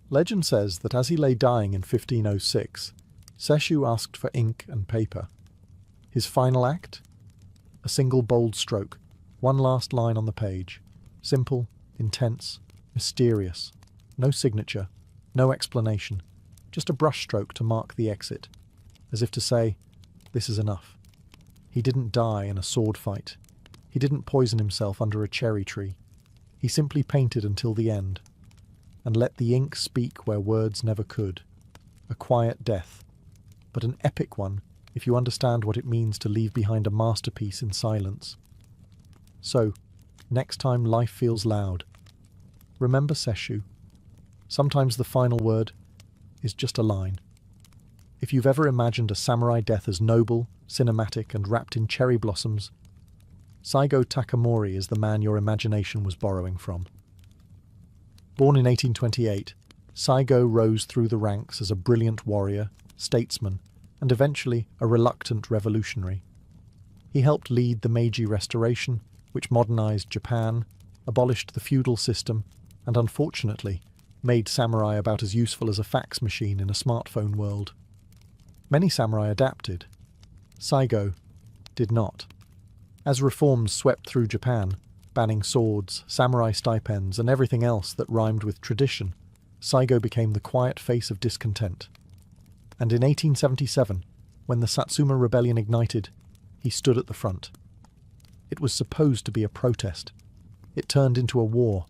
Legend says that as he lay dying in 1506, Sesshu asked for ink and paper. His final act? A single bold stroke, one last line on the page. Simple, intense, mysterious. No signature, no explanation, just a brushstroke to mark the exit, as if to say, this is enough. He didn't die in a sword fight. He didn't poison himself under a cherry tree. He simply painted until the end, and let the ink speak where words never could. A quiet death, but an epic one if you understand what it means to leave behind a masterpiece in silence. So, next time life feels loud, remember Sesshu. Sometimes the final word is just a line. If you've ever imagined a samurai death as noble, cinematic, and wrapped in cherry blossoms, Saigo Takamori is the man your imagination was borrowing from. Born in 1828, Saigo rose through the ranks as a brilliant warrior, statesman, and eventually a reluctant revolutionary. He helped lead the Meiji Restoration, which modernized Japan, abolished the feudal system, and unfortunately, made samurai about as useful as a fax machine in a smartphone world. Many samurai adapted. Saigo did not. As reforms swept through Japan, banning swords, samurai stipends, and everything else that rhymed with tradition, Saigo became the quiet face of discontent. And in 1877, when the Satsuma Rebellion ignited, he stood at the front. It was supposed to be a protest. It turned into a war.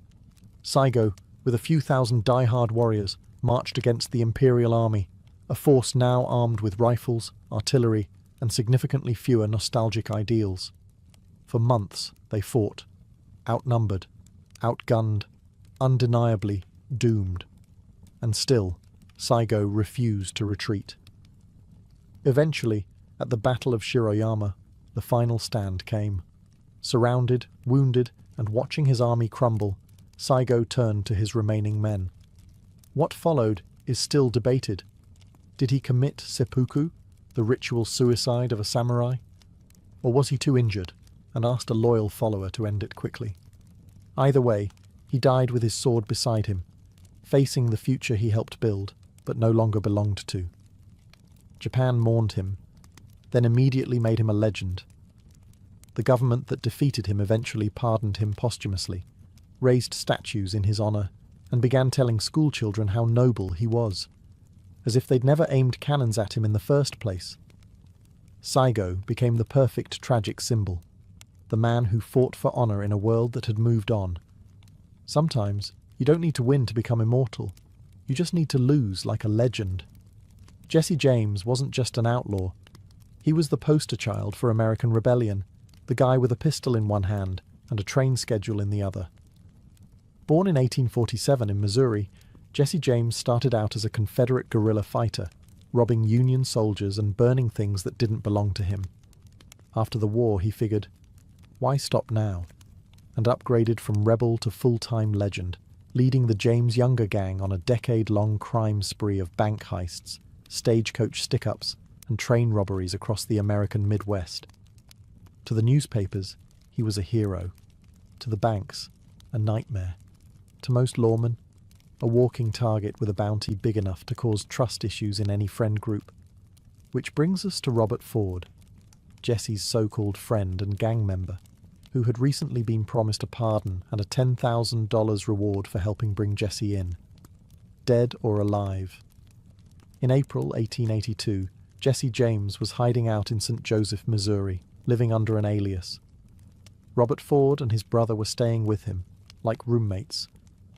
Saigo, with a few thousand die-hard warriors, marched against the Imperial Army, a force now armed with rifles, artillery, and significantly fewer nostalgic ideals. For months they fought, outnumbered, outgunned, undeniably doomed. And still, Saigo refused to retreat. Eventually, at the Battle of Shiroyama, the final stand came. Surrounded, wounded, and watching his army crumble, Saigo turned to his remaining men. What followed is still debated. Did he commit seppuku, the ritual suicide of a samurai? Or was he too injured and asked a loyal follower to end it quickly? Either way, he died with his sword beside him, facing the future he helped build, but no longer belonged to. Japan mourned him, then immediately made him a legend. The government that defeated him eventually pardoned him posthumously, raised statues in his honor, and began telling schoolchildren how noble he was, as if they'd never aimed cannons at him in the first place. Saigo became the perfect tragic symbol, the man who fought for honor in a world that had moved on. Sometimes, you don't need to win to become immortal. You just need to lose like a legend. Jesse James wasn't just an outlaw. He was the poster child for American rebellion, the guy with a pistol in one hand and a train schedule in the other. Born in 1847 in Missouri, Jesse James started out as a Confederate guerrilla fighter, robbing Union soldiers and burning things that didn't belong to him. After the war, he figured, why stop now? And upgraded from rebel to full-time legend, leading the James Younger gang on a decade-long crime spree of bank heists, stagecoach stick-ups, and train robberies across the American Midwest. To the newspapers, he was a hero. To the banks, a nightmare. To most lawmen, a walking target with a bounty big enough to cause trust issues in any friend group. Which brings us to Robert Ford, Jesse's so-called friend and gang member, who had recently been promised a pardon and a $10,000 reward for helping bring Jesse in. Dead or alive. In April 1882, Jesse James was hiding out in St. Joseph, Missouri, living under an alias. Robert Ford and his brother were staying with him, like roommates,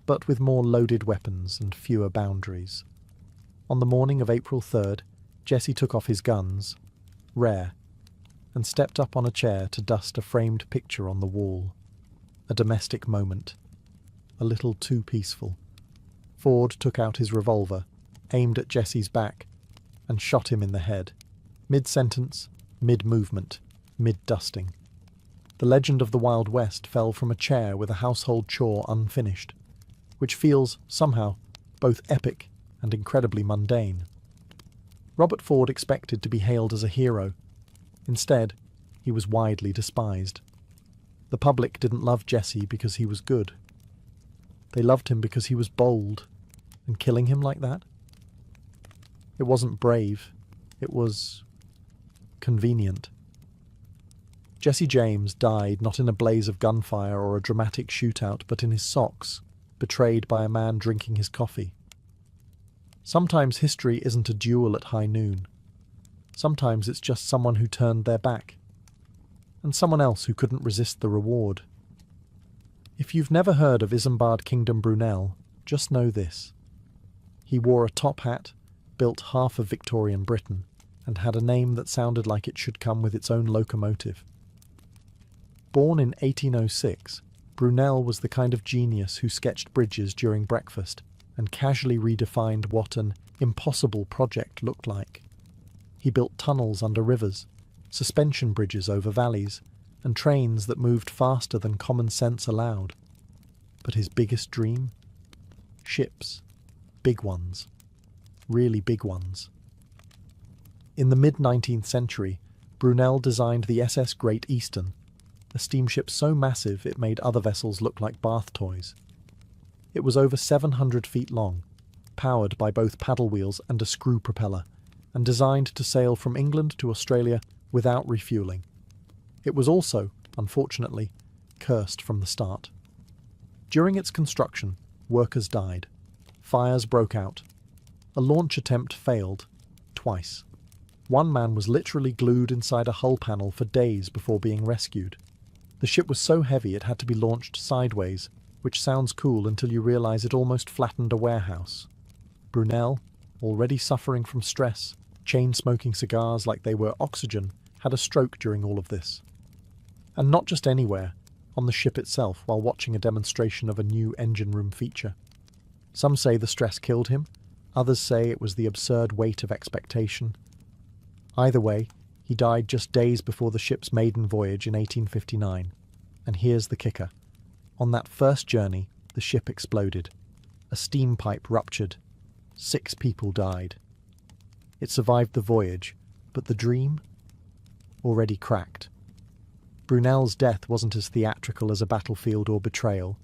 but with more loaded weapons and fewer boundaries. On the morning of April 3rd, Jesse took off his guns, rare, and stepped up on a chair to dust a framed picture on the wall. A domestic moment. A little too peaceful. Ford took out his revolver, aimed at Jesse's back, and shot him in the head. Mid-sentence, mid-movement, mid-dusting. The legend of the Wild West fell from a chair with a household chore unfinished. which feels, somehow, both epic and incredibly mundane. Robert Ford expected to be hailed as a hero. Instead, he was widely despised. The public didn't love Jesse because he was good. They loved him because he was bold, and killing him like that? It wasn't brave, it was convenient. Jesse James died not in a blaze of gunfire or a dramatic shootout, but in his socks, betrayed by a man drinking his coffee. Sometimes history isn't a duel at high noon. Sometimes it's just someone who turned their back, and someone else who couldn't resist the reward. If you've never heard of Isambard Kingdom Brunel, just know this. He wore a top hat, built half of Victorian Britain, and had a name that sounded like it should come with its own locomotive. Born in 1806, Brunel was the kind of genius who sketched bridges during breakfast and casually redefined what an impossible project looked like. He built tunnels under rivers, suspension bridges over valleys, and trains that moved faster than common sense allowed. But his biggest dream? Ships. Big ones. Really big ones. In the mid-19th century, Brunel designed the SS Great Eastern, a steamship so massive it made other vessels look like bath toys. It was over 700 feet long, powered by both paddle wheels and a screw propeller, and designed to sail from England to Australia without refueling. It was also, unfortunately, cursed from the start. During its construction, workers died. Fires broke out. A launch attempt failed, twice. One man was literally glued inside a hull panel for days before being rescued. The ship was so heavy it had to be launched sideways, which sounds cool until you realize it almost flattened a warehouse. Brunel, already suffering from stress, chain-smoking cigars like they were oxygen, had a stroke during all of this. And not just anywhere, on the ship itself while watching a demonstration of a new engine room feature. Some say the stress killed him, others say it was the absurd weight of expectation. Either way, he died just days before the ship's maiden voyage in 1859. And here's the kicker. On that first journey, the ship exploded. A steam pipe ruptured. 6 people died. It survived the voyage, but the dream? Already cracked. Brunel's death wasn't as theatrical as a battlefield or betrayal,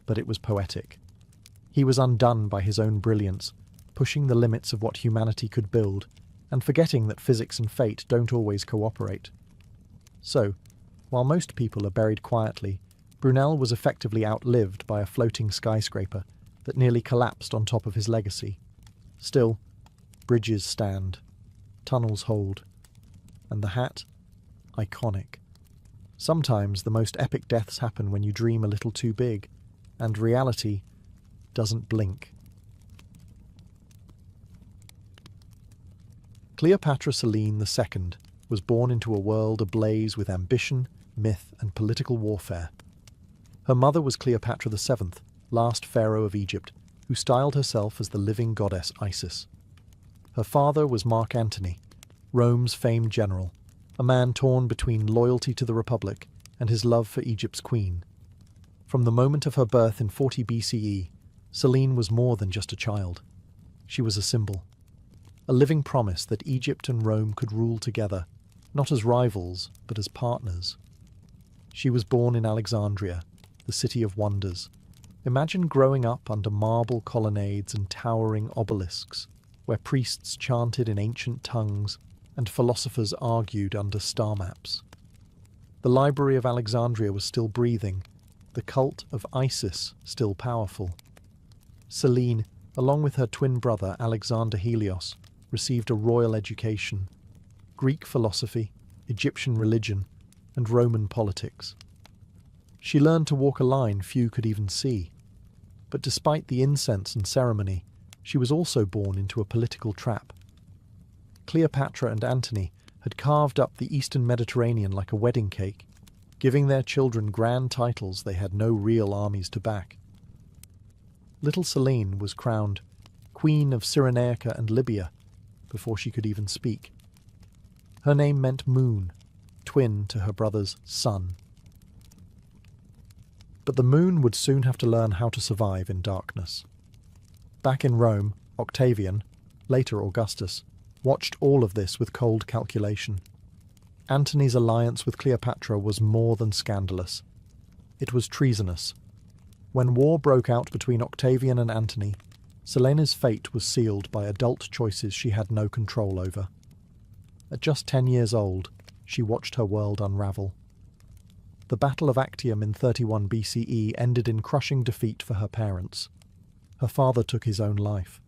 but it was poetic. He was undone by his own brilliance, pushing the limits of what humanity could build, and forgetting that physics and fate don't always cooperate. So, while most people are buried quietly, Brunel was effectively outlived by a floating skyscraper that nearly collapsed on top of his legacy. Still, bridges stand, tunnels hold, and the hat? Iconic. Sometimes the most epic deaths happen when you dream a little too big, and reality doesn't blink. Cleopatra Selene II was born into a world ablaze with ambition, myth, and political warfare. Her mother was Cleopatra VII, last pharaoh of Egypt, who styled herself as the living goddess Isis. Her father was Mark Antony, Rome's famed general, a man torn between loyalty to the Republic and his love for Egypt's queen. From the moment of her birth in 40 BCE, Selene was more than just a child. She was a symbol, a living promise that Egypt and Rome could rule together, not as rivals, but as partners. She was born in Alexandria, the city of wonders. Imagine growing up under marble colonnades and towering obelisks, where priests chanted in ancient tongues and philosophers argued under star maps. The Library of Alexandria was still breathing, the cult of Isis still powerful. Selene, along with her twin brother Alexander Helios, received a royal education: Greek philosophy, Egyptian religion, and Roman politics. She learned to walk a line few could even see. But despite the incense and ceremony, she was also born into a political trap. Cleopatra and Antony had carved up the Eastern Mediterranean like a wedding cake, giving their children grand titles they had no real armies to back. Little Selene was crowned Queen of Cyrenaica and Libya before she could even speak. Her name meant moon, twin to her brother's sun. But the moon would soon have to learn how to survive in darkness. Back in Rome, Octavian, later Augustus, watched all of this with cold calculation. Antony's alliance with Cleopatra was more than scandalous. It was treasonous. When war broke out between Octavian and Antony, Silene's fate was sealed by adult choices she had no control over. At just 10 years old, she watched her world unravel. The Battle of Actium in 31 BCE ended in crushing defeat for her parents. Her father took his own life.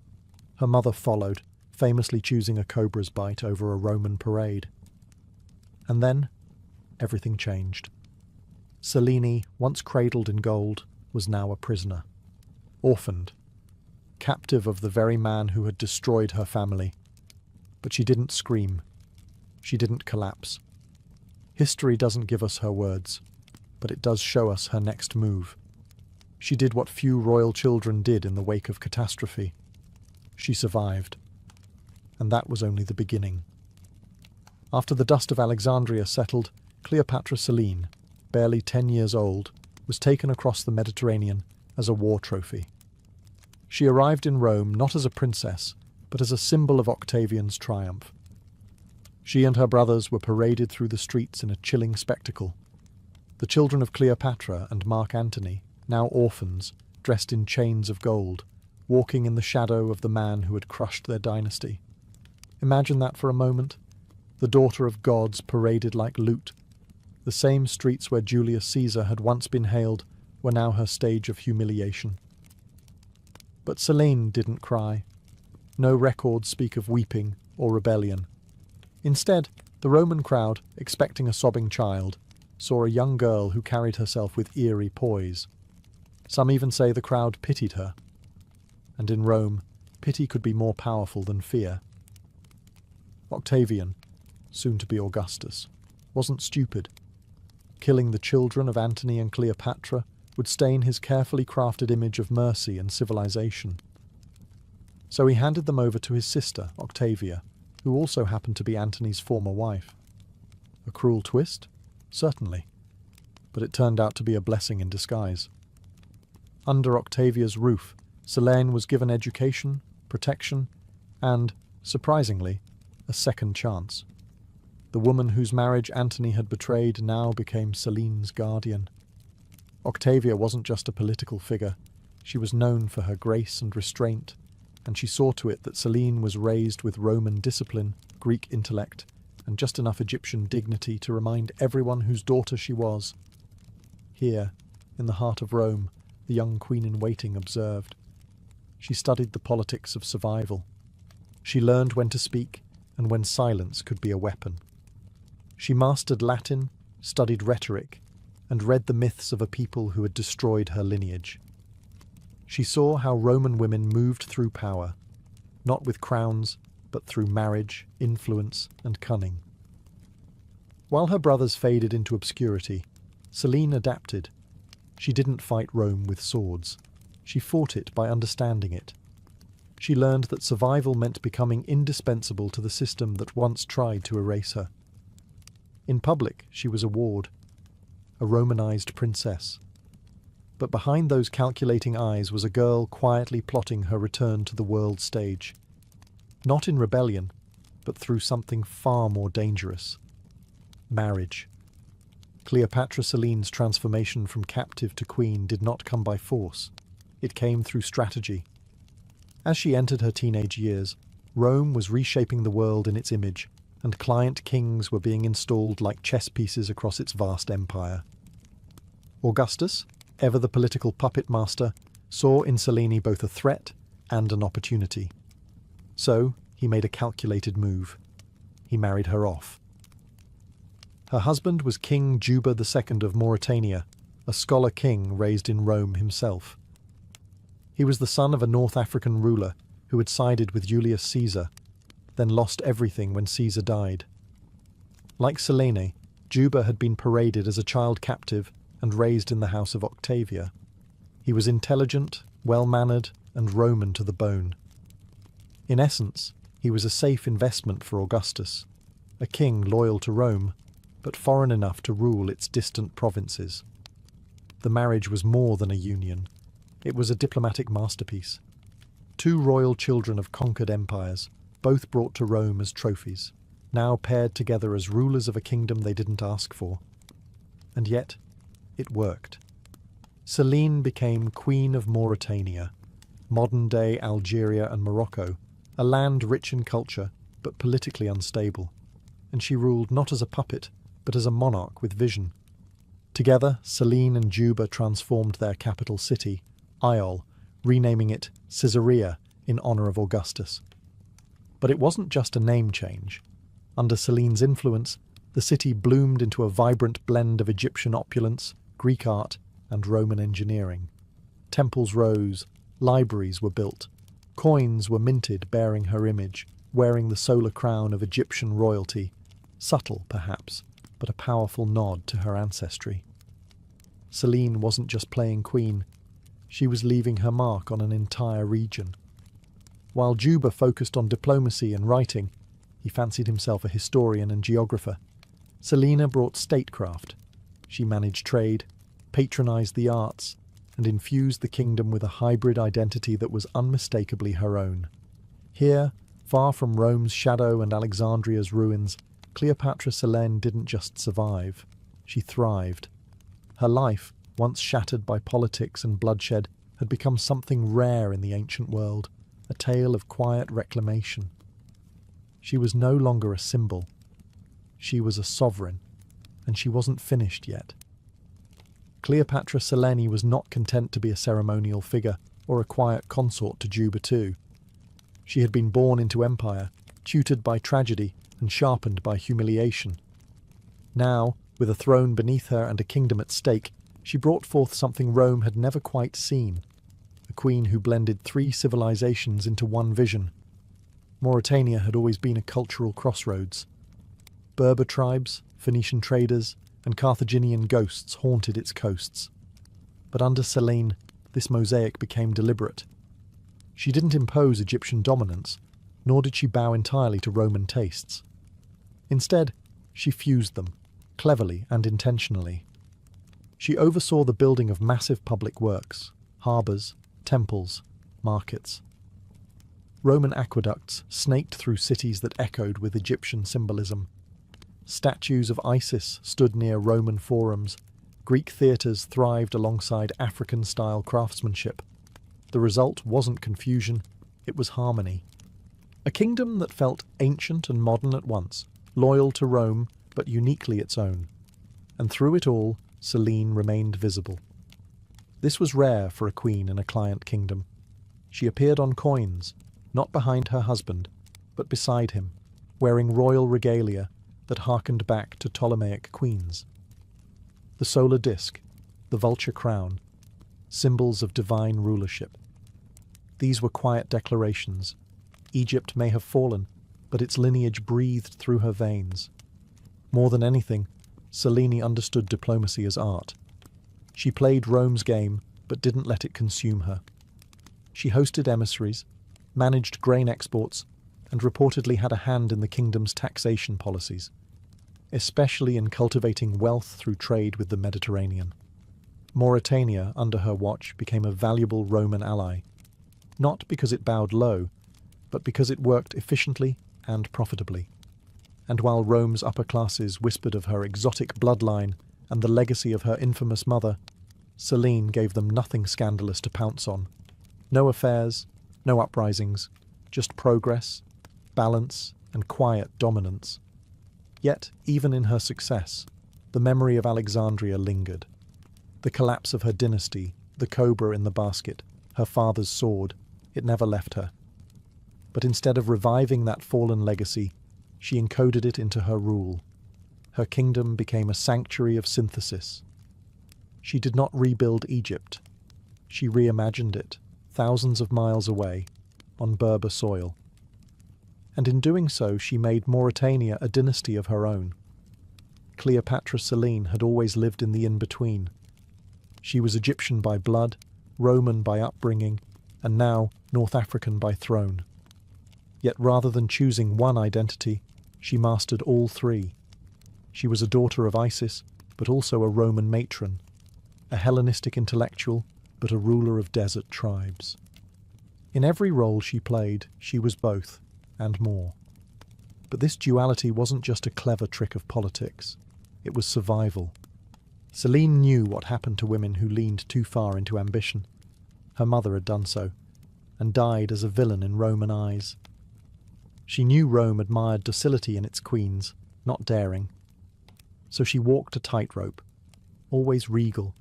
Her mother followed, famously choosing a cobra's bite over a Roman parade. And then, everything changed. Selene, once cradled in gold, was now a prisoner. Orphaned. Captive of the very man who had destroyed her family. But she didn't scream. She didn't collapse. History doesn't give us her words, but it does show us her next move. She did what few royal children did in the wake of catastrophe. She survived. And that was only the beginning. After the dust of Alexandria settled, Cleopatra Selene, barely 10 years old, was taken across the Mediterranean as a war trophy. She arrived in Rome not as a princess, but as a symbol of Octavian's triumph. She and her brothers were paraded through the streets in a chilling spectacle. The children of Cleopatra and Mark Antony, now orphans, dressed in chains of gold, walking in the shadow of the man who had crushed their dynasty. Imagine that for a moment. The daughter of gods paraded like loot. The same streets where Julius Caesar had once been hailed were now her stage of humiliation. But Selene didn't cry. No records speak of weeping or rebellion. Instead, the Roman crowd, expecting a sobbing child, saw a young girl who carried herself with eerie poise. Some even say the crowd pitied her. And in Rome, pity could be more powerful than fear. Octavian, soon to be Augustus, wasn't stupid. Killing the children of Antony and Cleopatra would stain his carefully crafted image of mercy and civilization. So he handed them over to his sister, Octavia, who also happened to be Antony's former wife. A cruel twist? Certainly. But it turned out to be a blessing in disguise. Under Octavia's roof, Selene was given education, protection, and, surprisingly, a second chance. The woman whose marriage Antony had betrayed now became Selene's guardian. Octavia wasn't just a political figure. She was known for her grace and restraint, and she saw to it that Selene was raised with Roman discipline, Greek intellect, and just enough Egyptian dignity to remind everyone whose daughter she was. Here, in the heart of Rome, the young queen-in-waiting observed. She studied the politics of survival. She learned when to speak, and when silence could be a weapon. She mastered Latin, studied rhetoric, and read the myths of a people who had destroyed her lineage. She saw how Roman women moved through power, not with crowns, but through marriage, influence, and cunning. While her brothers faded into obscurity, Selene adapted. She didn't fight Rome with swords. She fought it by understanding it. She learned that survival meant becoming indispensable to the system that once tried to erase her. In public, she was a ward, a Romanized princess. But behind those calculating eyes was a girl quietly plotting her return to the world stage. Not in rebellion, but through something far more dangerous. Marriage. Cleopatra Selene's transformation from captive to queen did not come by force. It came through strategy. As she entered her teenage years, Rome was reshaping the world in its image, and client kings were being installed like chess pieces across its vast empire. Augustus, ever the political puppet master, saw in Selene both a threat and an opportunity. So, he made a calculated move. He married her off. Her husband was King Juba II of Mauritania, a scholar king raised in Rome himself. He was the son of a North African ruler who had sided with Julius Caesar, then lost everything when Caesar died. Like Selene, Juba had been paraded as a child captive and raised in the house of Octavia. He was intelligent, well-mannered, and Roman to the bone. In essence, he was a safe investment for Augustus, a king loyal to Rome, but foreign enough to rule its distant provinces. The marriage was more than a union. It was a diplomatic masterpiece. Two royal children of conquered empires, both brought to Rome as trophies, now paired together as rulers of a kingdom they didn't ask for. And yet, it worked. Selene became Queen of Mauritania, modern-day Algeria and Morocco, a land rich in culture but politically unstable, and she ruled not as a puppet but as a monarch with vision. Together, Selene and Juba transformed their capital city, Iol, renaming it Caesarea in honor of Augustus. But it wasn't just a name change. Under Selene's influence, the city bloomed into a vibrant blend of Egyptian opulence, Greek art, and Roman engineering. Temples rose, libraries were built, coins were minted bearing her image, wearing the solar crown of Egyptian royalty, subtle perhaps, but a powerful nod to her ancestry. Selene wasn't just playing queen, she was leaving her mark on an entire region. While Juba focused on diplomacy and writing, he fancied himself a historian and geographer. Selene brought statecraft. She managed trade, patronized the arts, and infused the kingdom with a hybrid identity that was unmistakably her own. Here, far from Rome's shadow and Alexandria's ruins, Cleopatra Selene didn't just survive, she thrived. Her life, once shattered by politics and bloodshed, had become something rare in the ancient world, a tale of quiet reclamation. She was no longer a symbol. She was a sovereign, and she wasn't finished yet. Cleopatra Selene was not content to be a ceremonial figure or a quiet consort to Juba II. She had been born into empire, tutored by tragedy and sharpened by humiliation. Now, with a throne beneath her and a kingdom at stake, she brought forth something Rome had never quite seen, a queen who blended three civilizations into one vision. Mauritania had always been a cultural crossroads. Berber tribes, Phoenician traders, and Carthaginian ghosts haunted its coasts. But under Selene, this mosaic became deliberate. She didn't impose Egyptian dominance, nor did she bow entirely to Roman tastes. Instead, she fused them, cleverly and intentionally. She oversaw the building of massive public works, harbours, temples, markets. Roman aqueducts snaked through cities that echoed with Egyptian symbolism. Statues of Isis stood near Roman forums. Greek theatres thrived alongside African-style craftsmanship. The result wasn't confusion, it was harmony. A kingdom that felt ancient and modern at once, loyal to Rome, but uniquely its own. And through it all, Selene remained visible. This was rare for a queen in a client kingdom. She appeared on coins, not behind her husband, but beside him, wearing royal regalia that harkened back to Ptolemaic queens. The solar disk, the vulture crown, symbols of divine rulership. These were quiet declarations. Egypt may have fallen, but its lineage breathed through her veins. More than anything, Selene understood diplomacy as art. She played Rome's game, but didn't let it consume her. She hosted emissaries, managed grain exports, and reportedly had a hand in the kingdom's taxation policies, especially in cultivating wealth through trade with the Mediterranean. Mauritania, under her watch, became a valuable Roman ally, not because it bowed low, but because it worked efficiently and profitably. And while Rome's upper classes whispered of her exotic bloodline and the legacy of her infamous mother, Selene gave them nothing scandalous to pounce on. No affairs, no uprisings, just progress, balance, and quiet dominance. Yet, even in her success, the memory of Alexandria lingered. The collapse of her dynasty, the cobra in the basket, her father's sword, it never left her. But instead of reviving that fallen legacy, she encoded it into her rule. Her kingdom became a sanctuary of synthesis. She did not rebuild Egypt. She reimagined it, thousands of miles away, on Berber soil. And in doing so, she made Mauritania a dynasty of her own. Cleopatra Selene had always lived in the in-between. She was Egyptian by blood, Roman by upbringing, and now North African by throne. Yet rather than choosing one identity, she mastered all three. She was a daughter of Isis, but also a Roman matron. a Hellenistic intellectual, but a ruler of desert tribes. In every role she played, she was both, and more. But this duality wasn't just a clever trick of politics. It was survival. Selene knew what happened to women who leaned too far into ambition. Her mother had done so, and died as a villain in Roman eyes. She knew Rome admired docility in its queens, not daring. So she walked a tightrope, always regal,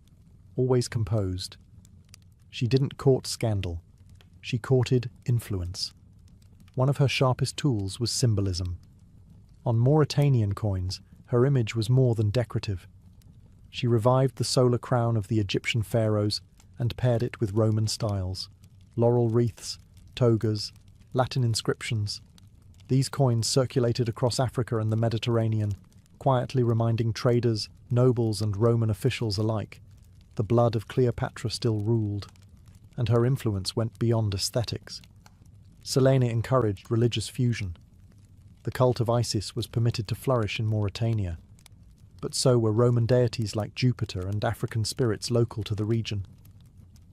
always composed. She didn't court scandal. She courted influence. One of her sharpest tools was symbolism. On Mauritanian coins, her image was more than decorative. She revived the solar crown of the Egyptian pharaohs and paired it with Roman styles. Laurel wreaths, togas, Latin inscriptions. These coins circulated across Africa and the Mediterranean, quietly reminding traders, nobles, and Roman officials alike the blood of Cleopatra still ruled, and her influence went beyond aesthetics. Selene encouraged religious fusion. The cult of Isis was permitted to flourish in Mauritania, but so were Roman deities like Jupiter and African spirits local to the region.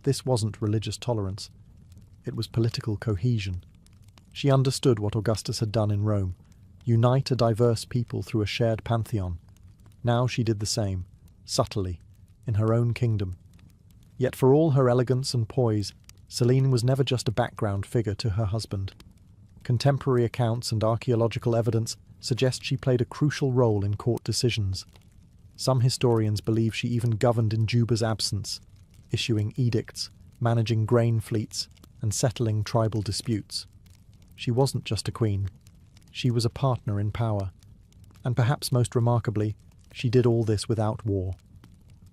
This wasn't religious tolerance. It was political cohesion. She understood what Augustus had done in Rome, unite a diverse people through a shared pantheon. Now she did the same, subtly, in her own kingdom. Yet for all her elegance and poise, Selene was never just a background figure to her husband. Contemporary accounts and archaeological evidence suggest she played a crucial role in court decisions. Some historians believe she even governed in Juba's absence, issuing edicts, managing grain fleets, and settling tribal disputes. She wasn't just a queen. She was a partner in power. And perhaps most remarkably, she did all this without war.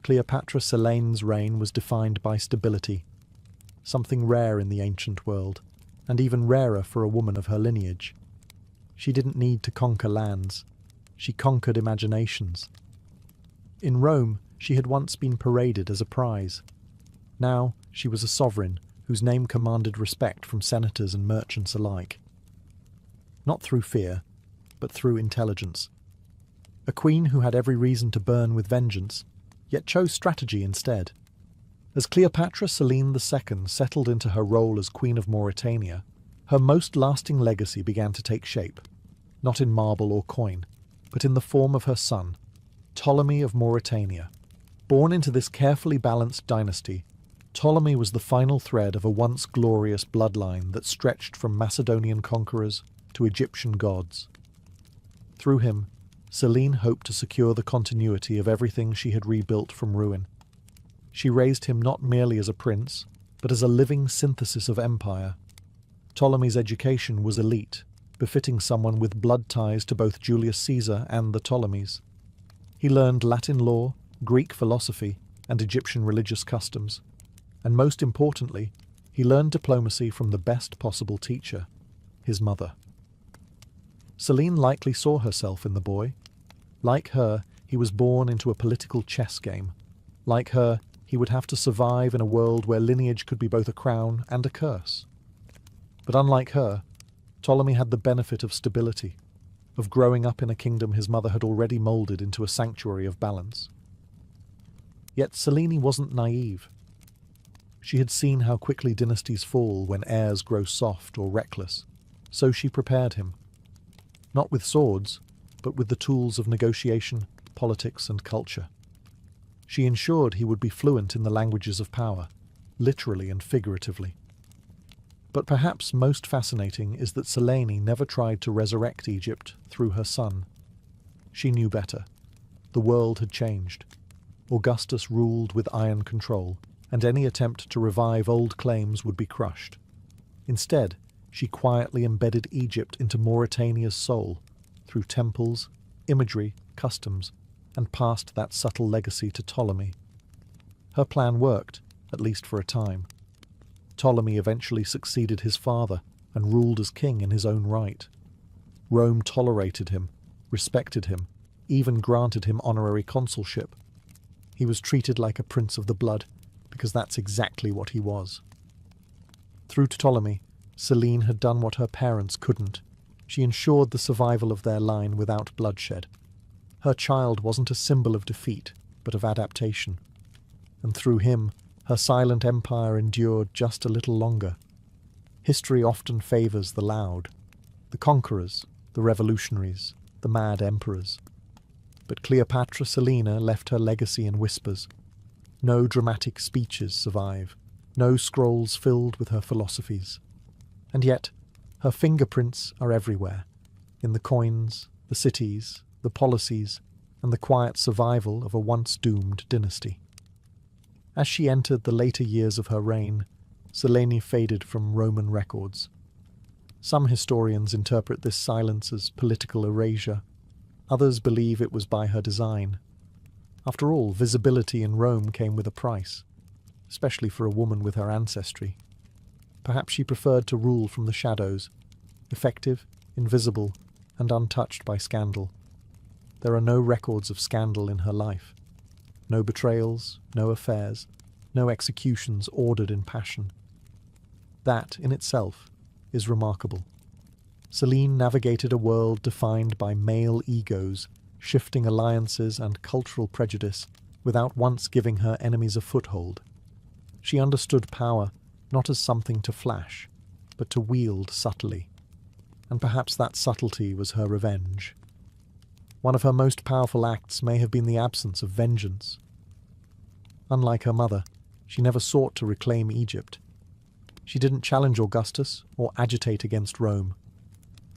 Cleopatra Selene's reign was defined by stability, something rare in the ancient world, and even rarer for a woman of her lineage. She didn't need to conquer lands. She conquered imaginations. In Rome, she had once been paraded as a prize. Now, she was a sovereign whose name commanded respect from senators and merchants alike. Not through fear, but through intelligence. A queen who had every reason to burn with vengeance, yet chose strategy instead. As Cleopatra Selene II settled into her role as Queen of Mauritania, her most lasting legacy began to take shape, not in marble or coin, but in the form of her son, Ptolemy of Mauritania. Born into this carefully balanced dynasty, Ptolemy was the final thread of a once glorious bloodline that stretched from Macedonian conquerors to Egyptian gods. Through him, Selene hoped to secure the continuity of everything she had rebuilt from ruin. She raised him not merely as a prince, but as a living synthesis of empire. Ptolemy's education was elite, befitting someone with blood ties to both Julius Caesar and the Ptolemies. He learned Latin law, Greek philosophy, and Egyptian religious customs. And most importantly, he learned diplomacy from the best possible teacher, his mother. Selene likely saw herself in the boy. Like her, he was born into a political chess game. Like her, he would have to survive in a world where lineage could be both a crown and a curse. But unlike her, Ptolemy had the benefit of stability, of growing up in a kingdom his mother had already moulded into a sanctuary of balance. Yet Selene wasn't naive. She had seen how quickly dynasties fall when heirs grow soft or reckless, so she prepared him. Not with swords, but with the tools of negotiation, politics, and culture. She ensured he would be fluent in the languages of power, literally and figuratively. But perhaps most fascinating is that Selene never tried to resurrect Egypt through her son. She knew better. The world had changed. Augustus ruled with iron control, and any attempt to revive old claims would be crushed. Instead, she quietly embedded Egypt into Mauritania's soul, through temples, imagery, customs, and passed that subtle legacy to Ptolemy. Her plan worked, at least for a time. Ptolemy eventually succeeded his father and ruled as king in his own right. Rome tolerated him, respected him, even granted him honorary consulship. He was treated like a prince of the blood, because that's exactly what he was. Through Ptolemy, Selene had done what her parents couldn't. She ensured the survival of their line without bloodshed. Her child wasn't a symbol of defeat, but of adaptation. and through him, her silent empire endured just a little longer. History often favours the loud, the conquerors, the revolutionaries, the mad emperors. But Cleopatra Selina left her legacy in whispers. No dramatic speeches survive, no scrolls filled with her philosophies. And yet, her fingerprints are everywhere, in the coins, the cities, the policies, and the quiet survival of a once doomed dynasty. As she entered the later years of her reign, Selene faded from Roman records. Some historians interpret this silence as political erasure. Others believe it was by her design. After all, visibility in Rome came with a price, especially for a woman with her ancestry. Perhaps she preferred to rule from the shadows, effective, invisible, and untouched by scandal. There are no records of scandal in her life. No betrayals, no affairs, no executions ordered in passion. That, in itself, is remarkable. Selene navigated a world defined by male egos, shifting alliances and cultural prejudice without once giving her enemies a foothold. She understood power not as something to flash, but to wield subtly. And perhaps that subtlety was her revenge. One of her most powerful acts may have been the absence of vengeance. Unlike her mother, she never sought to reclaim Egypt. She didn't challenge Augustus or agitate against Rome.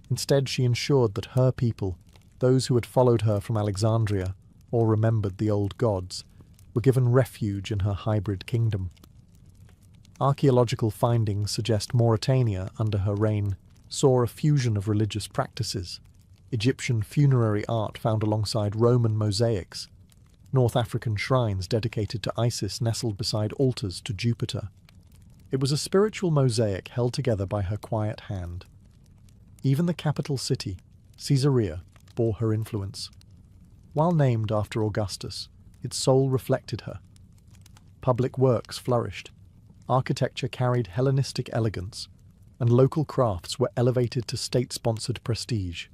Instead, she ensured that her people, those who had followed her from Alexandria or remembered the old gods, were given refuge in her hybrid kingdom. Archaeological findings suggest Mauritania, under her reign, saw a fusion of religious practices. Egyptian funerary art found alongside Roman mosaics, North African shrines dedicated to Isis nestled beside altars to Jupiter. It was a spiritual mosaic held together by her quiet hand. Even the capital city, Caesarea, bore her influence. While named after Augustus, its soul reflected her. Public works flourished, architecture carried Hellenistic elegance, and local crafts were elevated to state-sponsored prestige.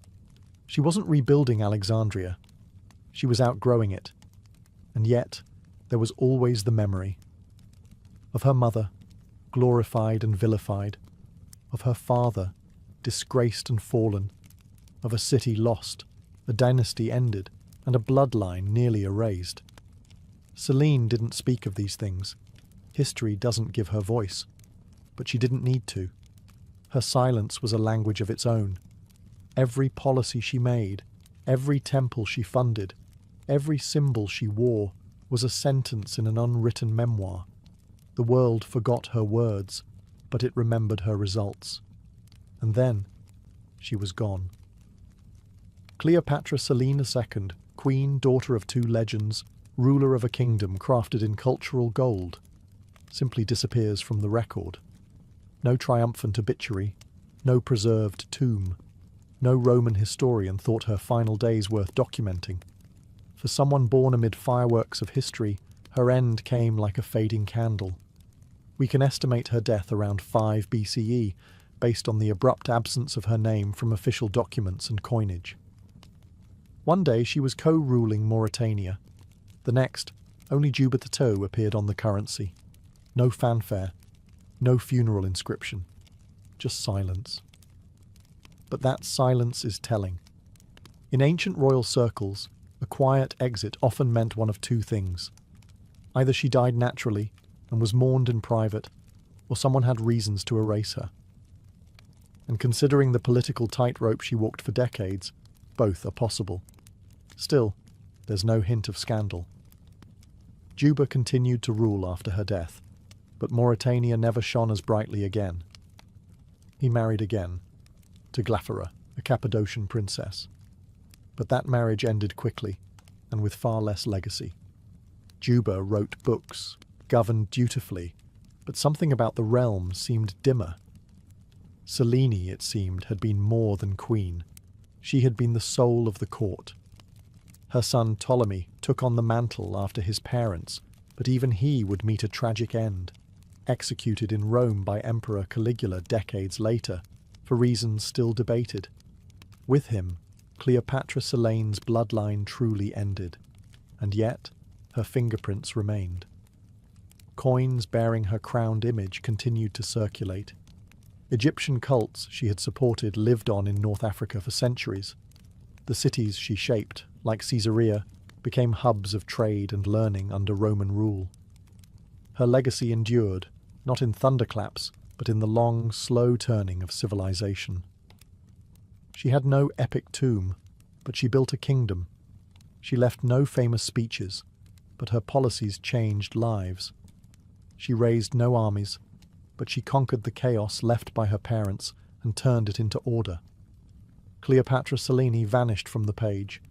She wasn't rebuilding Alexandria. She was outgrowing it. And yet, there was always the memory of her mother, glorified and vilified, of her father, disgraced and fallen, of a city lost, a dynasty ended, and a bloodline nearly erased. Selene didn't speak of these things. History doesn't give her voice. But she didn't need to. Her silence was a language of its own. Every policy she made, every temple she funded, every symbol she wore was a sentence in an unwritten memoir. The world forgot her words, but it remembered her results. And then, she was gone. Cleopatra Selene II, queen, daughter of two legends, ruler of a kingdom crafted in cultural gold, simply disappears from the record. No triumphant obituary, no preserved tomb. No Roman historian thought her final days worth documenting. For someone born amid fireworks of history, her end came like a fading candle. We can estimate her death around 5 BCE, based on the abrupt absence of her name from official documents and coinage. One day she was co-ruling Mauritania. The next, only Juba II appeared on the currency. No fanfare, no funeral inscription, just silence. But that silence is telling. In ancient royal circles, a quiet exit often meant one of two things. Either she died naturally and was mourned in private, or someone had reasons to erase her. And considering the political tightrope she walked for decades, both are possible. Still, there's no hint of scandal. Juba continued to rule after her death, but Mauritania never shone as brightly again. He married again, to Glaphyra, a Cappadocian princess. But that marriage ended quickly, and with far less legacy. Juba wrote books, governed dutifully, but something about the realm seemed dimmer. Selene, it seemed, had been more than queen. She had been the soul of the court. Her son Ptolemy took on the mantle after his parents, but even he would meet a tragic end, executed in Rome by Emperor Caligula decades later, for reasons still debated. With him, Cleopatra Selene's bloodline truly ended, and yet her fingerprints remained. Coins bearing her crowned image continued to circulate. Egyptian cults she had supported lived on in North Africa for centuries. The cities she shaped, like Caesarea, became hubs of trade and learning under Roman rule. Her legacy endured, not in thunderclaps, but in the long, slow turning of civilization. She had no epic tomb, but she built a kingdom. She left no famous speeches, but her policies changed lives. She raised no armies, but she conquered the chaos left by her parents and turned it into order. Cleopatra Selene vanished from the page,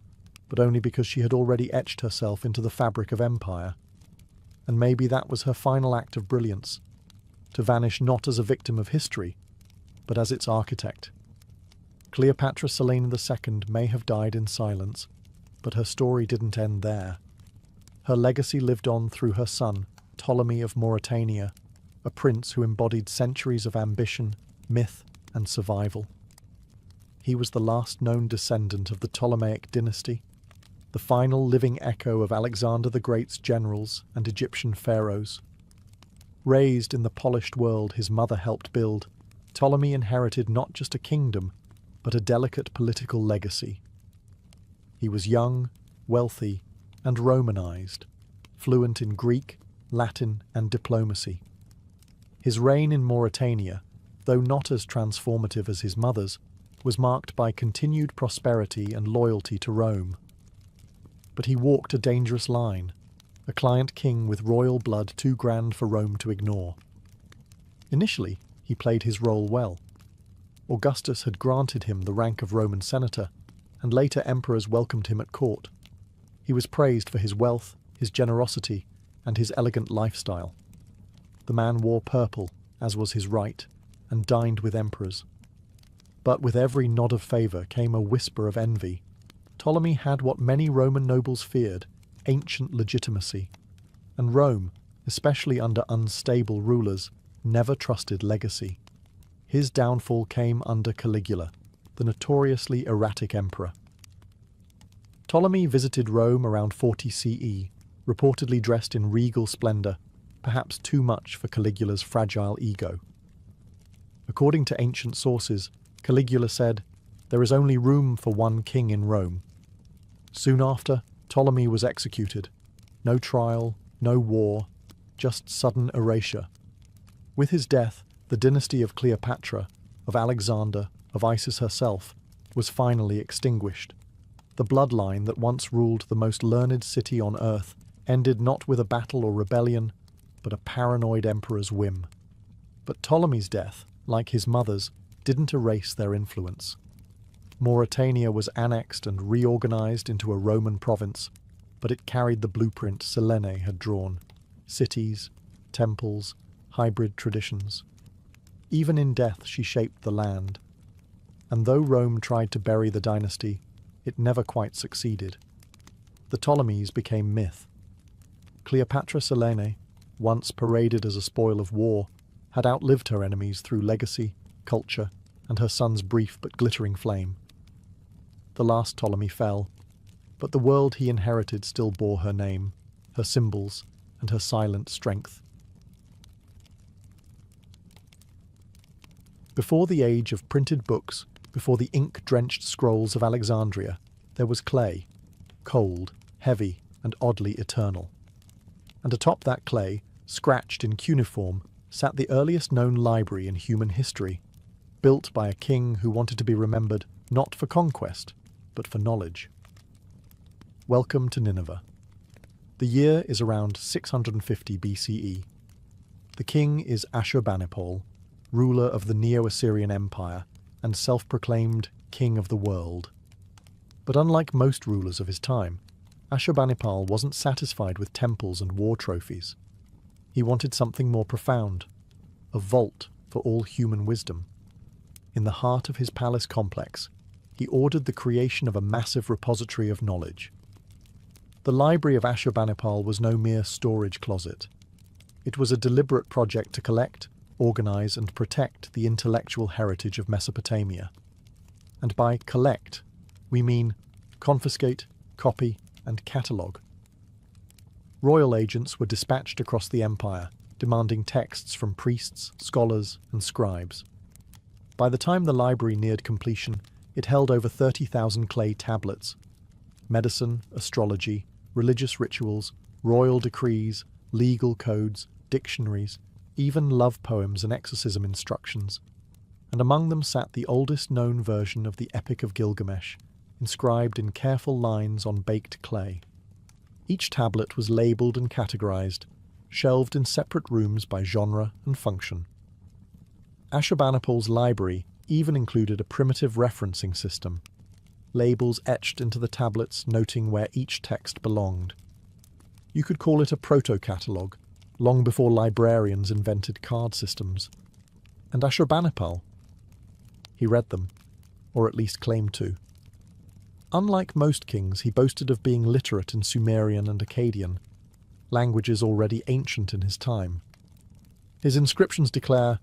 but only because she had already etched herself into the fabric of empire. And maybe that was her final act of brilliance, to vanish not as a victim of history, but as its architect. Cleopatra Selene II may have died in silence, but her story didn't end there. Her legacy lived on through her son, Ptolemy of Mauritania, a prince who embodied centuries of ambition, myth, and survival. He was the last known descendant of the Ptolemaic dynasty, the final living echo of Alexander the Great's generals and Egyptian pharaohs. Raised in the polished world his mother helped build, Ptolemy inherited not just a kingdom, but a delicate political legacy. He was young, wealthy, and Romanized, fluent in Greek, Latin, and diplomacy. His reign in Mauritania, though not as transformative as his mother's, was marked by continued prosperity and loyalty to Rome. But he walked a dangerous line, a client king with royal blood too grand for Rome to ignore. Initially, he played his role well. Augustus had granted him the rank of Roman senator, and later emperors welcomed him at court. He was praised for his wealth, his generosity, and his elegant lifestyle. The man wore purple, as was his right, and dined with emperors. But with every nod of favour came a whisper of envy. Ptolemy had what many Roman nobles feared, ancient legitimacy, and Rome, especially under unstable rulers, never trusted legacy. His downfall came under Caligula, the notoriously erratic emperor. Ptolemy visited Rome around 40 CE, reportedly dressed in regal splendour, perhaps too much for Caligula's fragile ego. According to ancient sources, Caligula said, "There is only room for one king in Rome." Soon after, Ptolemy was executed. No trial, no war, just sudden erasure. With his death, the dynasty of Cleopatra, of Alexander, of Isis herself, was finally extinguished. The bloodline that once ruled the most learned city on earth ended not with a battle or rebellion, but a paranoid emperor's whim. But Ptolemy's death, like his mother's, didn't erase their influence. Mauritania was annexed and reorganized into a Roman province, but it carried the blueprint Selene had drawn: cities, temples, hybrid traditions. Even in death she shaped the land. And though Rome tried to bury the dynasty, it never quite succeeded. The Ptolemies became myth. Cleopatra Selene, once paraded as a spoil of war, had outlived her enemies through legacy, culture, and her son's brief but glittering flame. The last Ptolemy fell, but the world he inherited still bore her name, her symbols, and her silent strength. Before the age of printed books, before the ink-drenched scrolls of Alexandria, there was clay, cold, heavy, and oddly eternal. And atop that clay, scratched in cuneiform, sat the earliest known library in human history, built by a king who wanted to be remembered not for conquest, but for knowledge. Welcome to Nineveh. The year is around 650 BCE. The king is Ashurbanipal, ruler of the Neo-Assyrian Empire and self-proclaimed king of the world. But unlike most rulers of his time, Ashurbanipal wasn't satisfied with temples and war trophies. He wanted something more profound, a vault for all human wisdom. In the heart of his palace complex, he ordered the creation of a massive repository of knowledge. The library of Ashurbanipal was no mere storage closet. It was a deliberate project to collect, organize, and protect the intellectual heritage of Mesopotamia. And by collect, we mean confiscate, copy, and catalogue. Royal agents were dispatched across the empire, demanding texts from priests, scholars, and scribes. By the time the library neared completion, it held over 30,000 clay tablets. Medicine, astrology, religious rituals, royal decrees, legal codes, dictionaries, even love poems and exorcism instructions. And among them sat the oldest known version of the Epic of Gilgamesh, inscribed in careful lines on baked clay. Each tablet was labelled and categorized, shelved in separate rooms by genre and function. Ashurbanipal's library even included a primitive referencing system, labels etched into the tablets noting where each text belonged. You could call it a proto-catalogue, long before librarians invented card systems. And Ashurbanipal? He read them, or at least claimed to. Unlike most kings, he boasted of being literate in Sumerian and Akkadian, languages already ancient in his time. His inscriptions declare,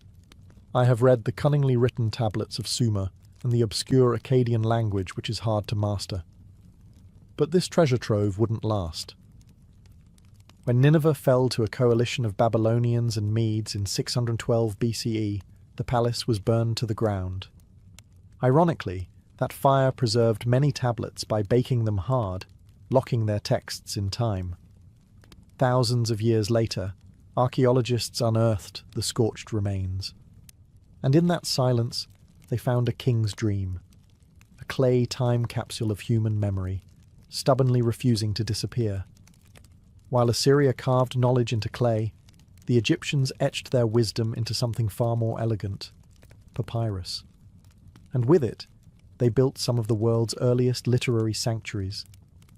"I have read the cunningly written tablets of Sumer and the obscure Akkadian language which is hard to master." But this treasure trove wouldn't last. When Nineveh fell to a coalition of Babylonians and Medes in 612 BCE, the palace was burned to the ground. Ironically, that fire preserved many tablets by baking them hard, locking their texts in time. Thousands of years later, archaeologists unearthed the scorched remains. And in that silence, they found a king's dream, a clay time capsule of human memory, stubbornly refusing to disappear. While Assyria carved knowledge into clay, the Egyptians etched their wisdom into something far more elegant, papyrus. And with it, they built some of the world's earliest literary sanctuaries,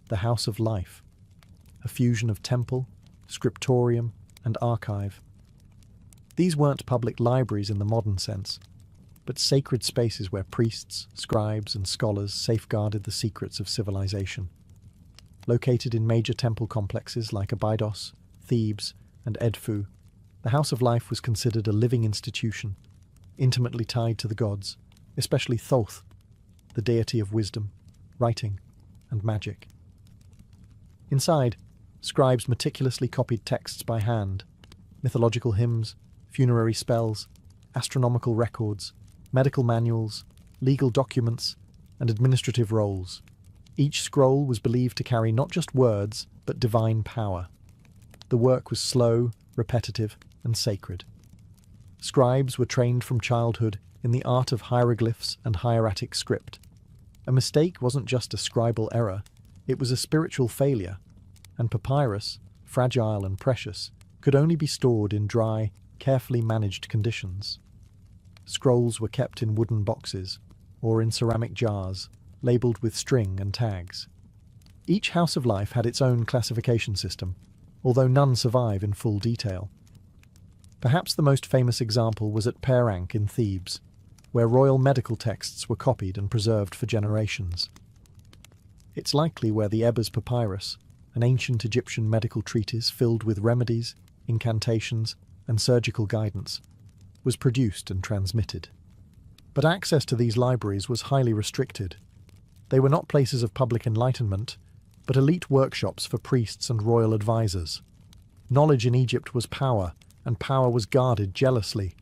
the House of Life, a fusion of temple, scriptorium, and archive. These weren't public libraries in the modern sense, but sacred spaces where priests, scribes, and scholars safeguarded the secrets of civilization. Located in major temple complexes like Abydos, Thebes, and Edfu, the House of Life was considered a living institution, intimately tied to the gods, especially Thoth, the deity of wisdom, writing, and magic. Inside, scribes meticulously copied texts by hand, mythological hymns, funerary spells, astronomical records, medical manuals, legal documents, and administrative rolls. Each scroll was believed to carry not just words, but divine power. The work was slow, repetitive, and sacred. Scribes were trained from childhood in the art of hieroglyphs and hieratic script. A mistake wasn't just a scribal error, it was a spiritual failure, and papyrus, fragile and precious, could only be stored in dry, carefully managed conditions. Scrolls were kept in wooden boxes, or in ceramic jars, labelled with string and tags. Each House of Life had its own classification system, although none survive in full detail. Perhaps the most famous example was at Perank in Thebes, where royal medical texts were copied and preserved for generations. It's likely where the Ebers Papyrus, an ancient Egyptian medical treatise filled with remedies, incantations, and surgical guidance, was produced and transmitted. But access to these libraries was highly restricted. They were not places of public enlightenment, but elite workshops for priests and royal advisors. Knowledge in Egypt was power, and power was guarded jealously.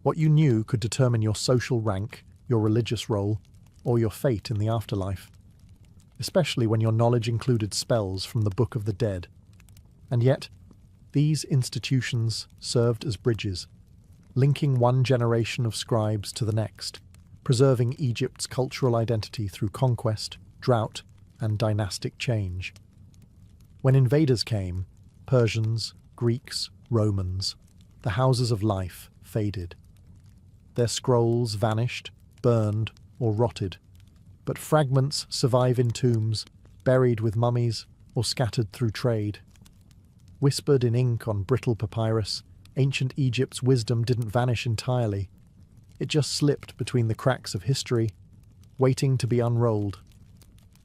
What you knew could determine your social rank, your religious role, or your fate in the afterlife, especially when your knowledge included spells from the Book of the Dead. And yet, these institutions served as bridges, linking one generation of scribes to the next, preserving Egypt's cultural identity through conquest, drought, and dynastic change. When invaders came, Persians, Greeks, Romans, the houses of life faded. Their scrolls vanished, burned, or rotted, but fragments survive in tombs, buried with mummies, or scattered through trade. Whispered in ink on brittle papyrus, ancient Egypt's wisdom didn't vanish entirely. It just slipped between the cracks of history, waiting to be unrolled.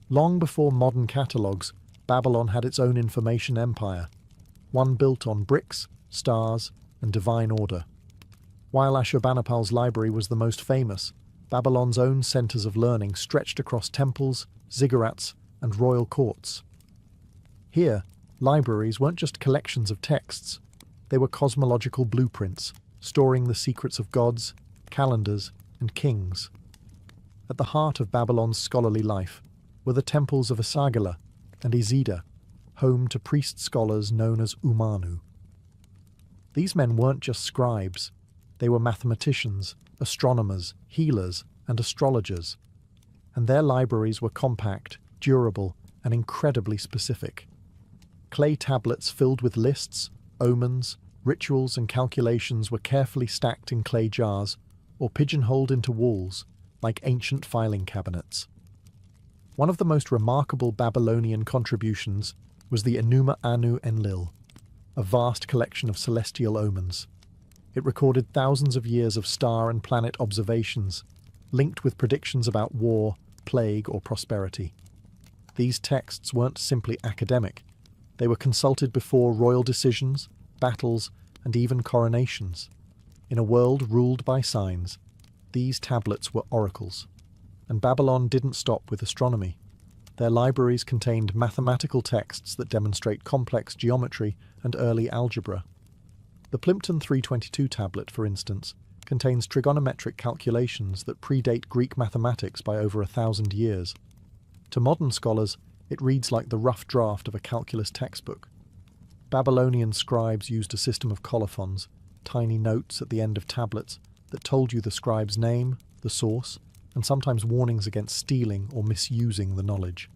Long before modern catalogues, Babylon had its own information empire, one built on bricks, stars, and divine order. While Ashurbanipal's library was the most famous, Babylon's own centers of learning stretched across temples, ziggurats, and royal courts. Here, libraries weren't just collections of texts, They were cosmological blueprints, storing the secrets of gods, calendars, and kings. At the heart of Babylon's scholarly life were the temples of Esagila and Izida, home to priest-scholars known as Umanu. These men weren't just scribes, they were mathematicians, astronomers, healers, and astrologers, and their libraries were compact, durable, and incredibly specific. Clay tablets filled with lists, omens, rituals, and calculations were carefully stacked in clay jars or pigeonholed into walls like ancient filing cabinets. One of the most remarkable Babylonian contributions was the Enuma Anu Enlil, a vast collection of celestial omens. It recorded thousands of years of star and planet observations, linked with predictions about war, plague, or prosperity. These texts weren't simply academic. They were consulted before royal decisions, battles, and even coronations. In a world ruled by signs, these tablets were oracles. And Babylon didn't stop with astronomy. Their libraries contained mathematical texts that demonstrate complex geometry and early algebra. The Plimpton 322 tablet, for instance, contains trigonometric calculations that predate Greek mathematics by over 1,000 years. To modern scholars, it reads like the rough draft of a calculus textbook. Babylonian scribes used a system of colophons, tiny notes at the end of tablets that told you the scribe's name, the source, and sometimes warnings against stealing or misusing the knowledge.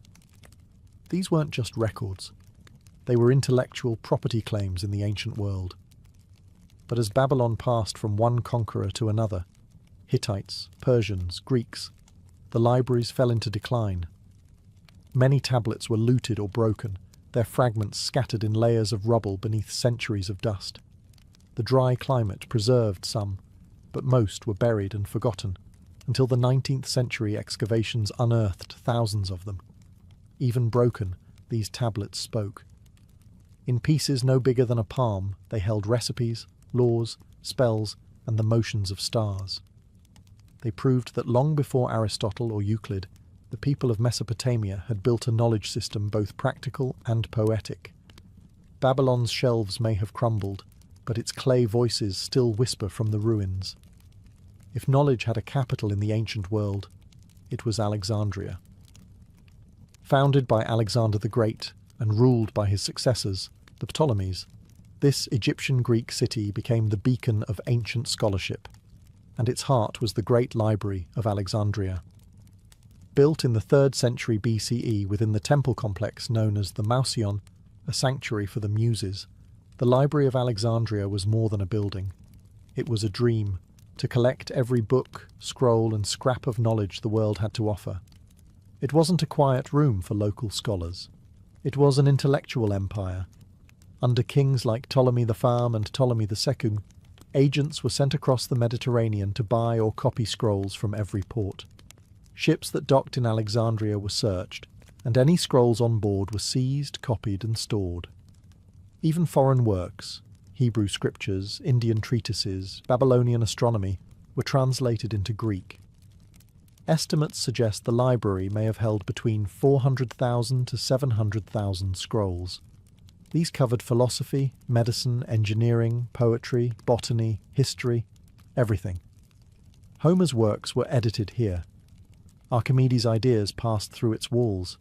These weren't just records. They were intellectual property claims in the ancient world. But as Babylon passed from one conqueror to another, Hittites, Persians, Greeks, the libraries fell into decline. Many tablets were looted or broken, their fragments scattered in layers of rubble beneath centuries of dust. The dry climate preserved some, but most were buried and forgotten, until the 19th century excavations unearthed thousands of them. Even broken, these tablets spoke. In pieces no bigger than a palm, they held recipes, laws, spells, and the motions of stars. They proved that long before Aristotle or Euclid, the people of Mesopotamia had built a knowledge system both practical and poetic. Babylon's shelves may have crumbled, but its clay voices still whisper from the ruins. If knowledge had a capital in the ancient world, it was Alexandria. Founded by Alexander the Great and ruled by his successors, the Ptolemies, this Egyptian-Greek city became the beacon of ancient scholarship, and its heart was the great library of Alexandria. Built in the 3rd century BCE within the temple complex known as the Mouseion, a sanctuary for the Muses, the Library of Alexandria was more than a building. It was a dream, to collect every book, scroll, and scrap of knowledge the world had to offer. It wasn't a quiet room for local scholars. It was an intellectual empire. Under kings like Ptolemy the Pham and Ptolemy II, agents were sent across the Mediterranean to buy or copy scrolls from every port. Ships that docked in Alexandria were searched, and any scrolls on board were seized, copied, and stored. Even foreign works, Hebrew scriptures, Indian treatises, Babylonian astronomy, were translated into Greek. Estimates suggest the library may have held between 400,000 to 700,000 scrolls. These covered philosophy, medicine, engineering, poetry, botany, history, everything. Homer's works were edited here. Archimedes' ideas passed through its walls.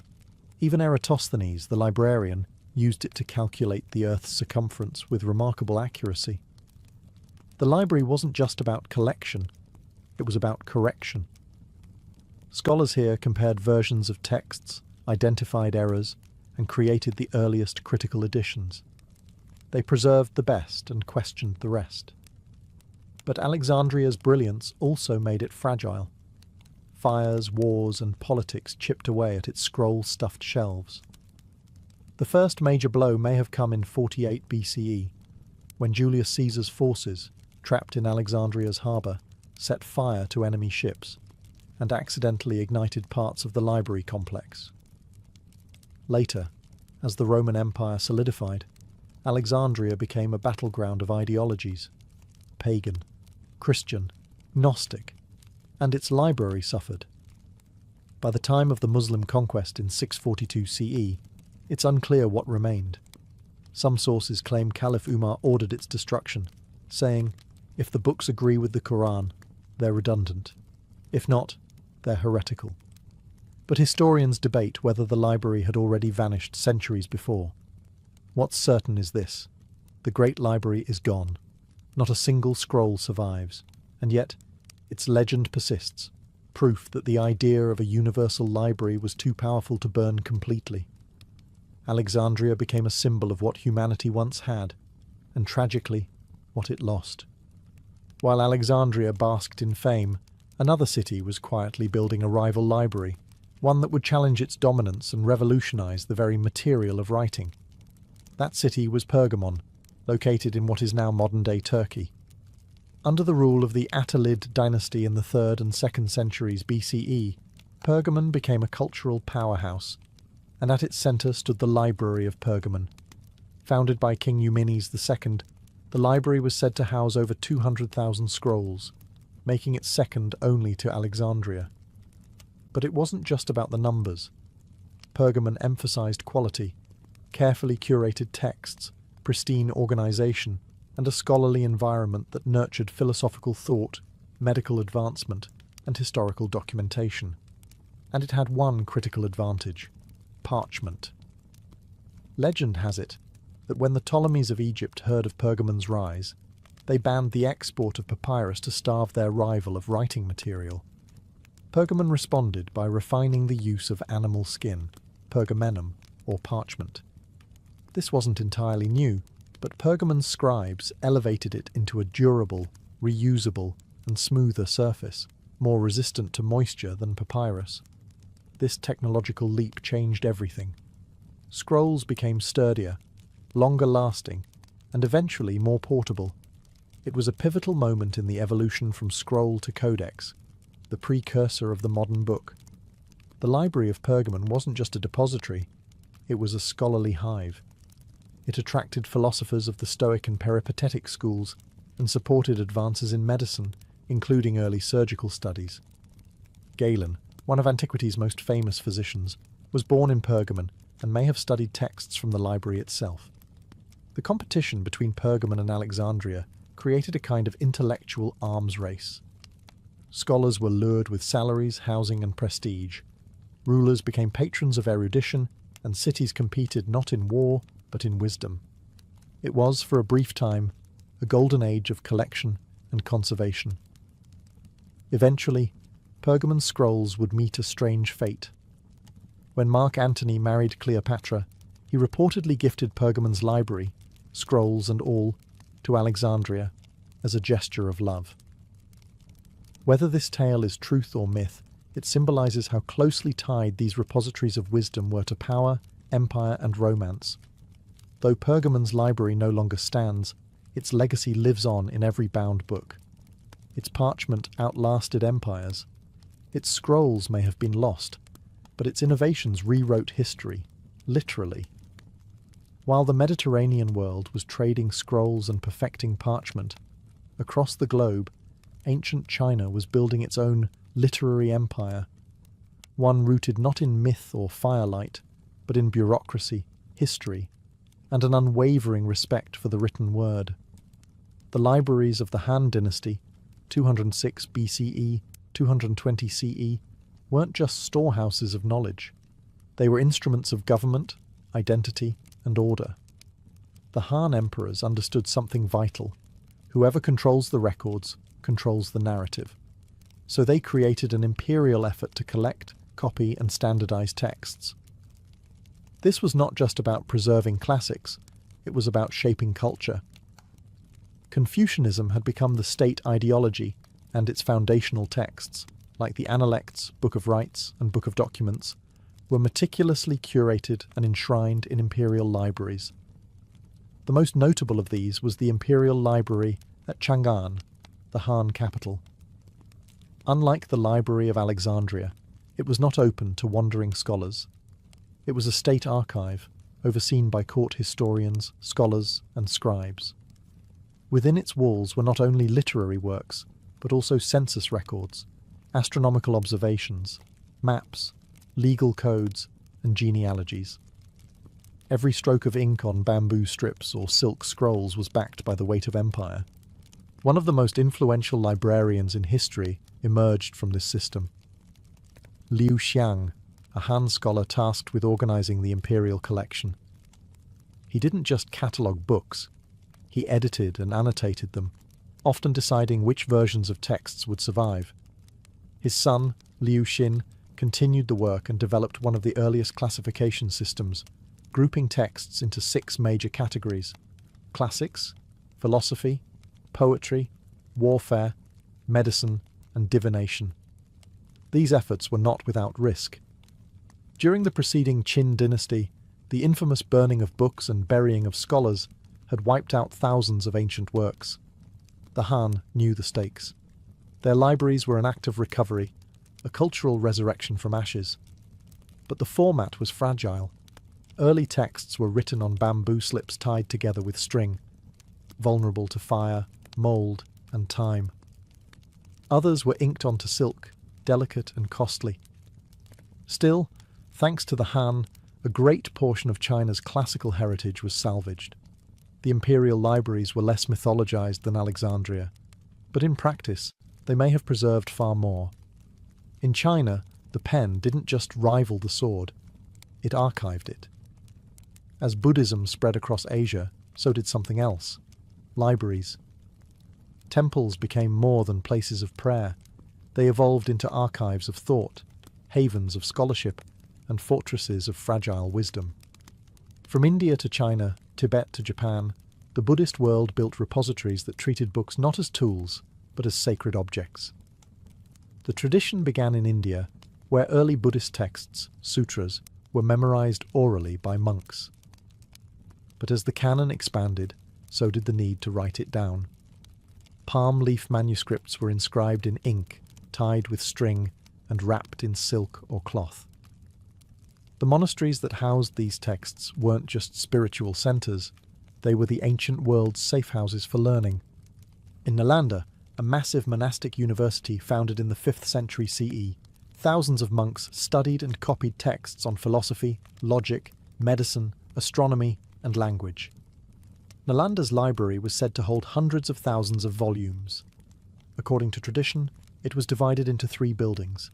Even Eratosthenes, the librarian, used it to calculate the Earth's circumference with remarkable accuracy. The library wasn't just about collection, it was about correction. Scholars here compared versions of texts, identified errors, and created the earliest critical editions. They preserved the best and questioned the rest. But Alexandria's brilliance also made it fragile. Fires, wars, and politics chipped away at its scroll-stuffed shelves. The first major blow may have come in 48 BCE, when Julius Caesar's forces, trapped in Alexandria's harbour, set fire to enemy ships and accidentally ignited parts of the library complex. Later, as the Roman Empire solidified, Alexandria became a battleground of ideologies: pagan, Christian, Gnostic, and its library suffered. By the time of the Muslim conquest in 642 CE, it's unclear what remained. Some sources claim Caliph Umar ordered its destruction, saying, "If the books agree with the Quran, they're redundant. If not, they're heretical." But historians debate whether the library had already vanished centuries before. What's certain is this: the Great Library is gone. Not a single scroll survives, and yet its legend persists, proof that the idea of a universal library was too powerful to burn completely. Alexandria became a symbol of what humanity once had, and tragically, what it lost. While Alexandria basked in fame, another city was quietly building a rival library, one that would challenge its dominance and revolutionize the very material of writing. That city was Pergamon, located in what is now modern-day Turkey. Under the rule of the Attalid dynasty in the 3rd and 2nd centuries BCE, Pergamon became a cultural powerhouse, and at its centre stood the Library of Pergamon. Founded by King Eumenes II, the library was said to house over 200,000 scrolls, making it second only to Alexandria. But it wasn't just about the numbers. Pergamon emphasized quality, carefully curated texts, pristine organization, and a scholarly environment that nurtured philosophical thought, medical advancement, and historical documentation. And it had one critical advantage: parchment. Legend has it that when the Ptolemies of Egypt heard of Pergamon's rise, they banned the export of papyrus to starve their rival of writing material. Pergamon responded by refining the use of animal skin, pergamenum, or parchment. This wasn't entirely new, but Pergamon's scribes elevated it into a durable, reusable, and smoother surface, more resistant to moisture than papyrus. This technological leap changed everything. Scrolls became sturdier, longer lasting, and eventually more portable. It was a pivotal moment in the evolution from scroll to codex, the precursor of the modern book. The Library of Pergamon wasn't just a depository, it was a scholarly hive. It attracted philosophers of the Stoic and Peripatetic schools and supported advances in medicine, including early surgical studies. Galen, one of antiquity's most famous physicians, was born in Pergamon and may have studied texts from the library itself. The competition between Pergamon and Alexandria created a kind of intellectual arms race. Scholars were lured with salaries, housing, and prestige. Rulers became patrons of erudition, and cities competed not in war, but in wisdom. It was, for a brief time, a golden age of collection and conservation. Eventually, Pergamon's scrolls would meet a strange fate. When Mark Antony married Cleopatra, he reportedly gifted Pergamon's library, scrolls and all, to Alexandria as a gesture of love. Whether this tale is truth or myth, it symbolizes how closely tied these repositories of wisdom were to power, empire, and romance. Though Pergamon's library no longer stands, its legacy lives on in every bound book. Its parchment outlasted empires. Its scrolls may have been lost, but its innovations rewrote history, literally. While the Mediterranean world was trading scrolls and perfecting parchment, across the globe, ancient China was building its own literary empire, one rooted not in myth or firelight, but in bureaucracy, history, and an unwavering respect for the written word. The libraries of the Han dynasty, 206 BCE, 220 CE, weren't just storehouses of knowledge. They were instruments of government, identity, and order. The Han emperors understood something vital. Whoever controls the records controls the narrative. So they created an imperial effort to collect, copy, and standardize texts. This was not just about preserving classics, it was about shaping culture. Confucianism had become the state ideology, and its foundational texts, like the Analects, Book of Rites, and Book of Documents, were meticulously curated and enshrined in imperial libraries. The most notable of these was the Imperial Library at Chang'an, the Han capital. Unlike the Library of Alexandria, it was not open to wandering scholars. It was a state archive, overseen by court historians, scholars, and scribes. Within its walls were not only literary works, but also census records, astronomical observations, maps, legal codes, and genealogies. Every stroke of ink on bamboo strips or silk scrolls was backed by the weight of empire. One of the most influential librarians in history emerged from this system. Liu Xiang, a Han scholar tasked with organizing the imperial collection. He didn't just catalogue books, he edited and annotated them, often deciding which versions of texts would survive. His son, Liu Xin, continued the work and developed one of the earliest classification systems, grouping texts into 6 major categories: classics, philosophy, poetry, warfare, medicine, and divination. These efforts were not without risk. During the preceding Qin dynasty, the infamous burning of books and burying of scholars had wiped out thousands of ancient works. The Han knew the stakes. Their libraries were an act of recovery, a cultural resurrection from ashes. But the format was fragile. Early texts were written on bamboo slips tied together with string, vulnerable to fire, mould, and time. Others were inked onto silk, delicate and costly. Still, thanks to the Han, a great portion of China's classical heritage was salvaged. The imperial libraries were less mythologized than Alexandria, but in practice, they may have preserved far more. In China, the pen didn't just rival the sword, it archived it. As Buddhism spread across Asia, so did something else: libraries. Temples became more than places of prayer. They evolved into archives of thought, havens of scholarship, and fortresses of fragile wisdom. From India to China, Tibet to Japan, the Buddhist world built repositories that treated books not as tools, but as sacred objects. The tradition began in India, where early Buddhist texts, sutras, were memorized orally by monks. But as the canon expanded, so did the need to write it down. Palm leaf manuscripts were inscribed in ink, tied with string, and wrapped in silk or cloth. The monasteries that housed these texts weren't just spiritual centres, they were the ancient world's safe houses for learning. In Nalanda, a massive monastic university founded in the 5th century CE, thousands of monks studied and copied texts on philosophy, logic, medicine, astronomy, and language. Nalanda's library was said to hold hundreds of thousands of volumes. According to tradition, it was divided into 3 buildings: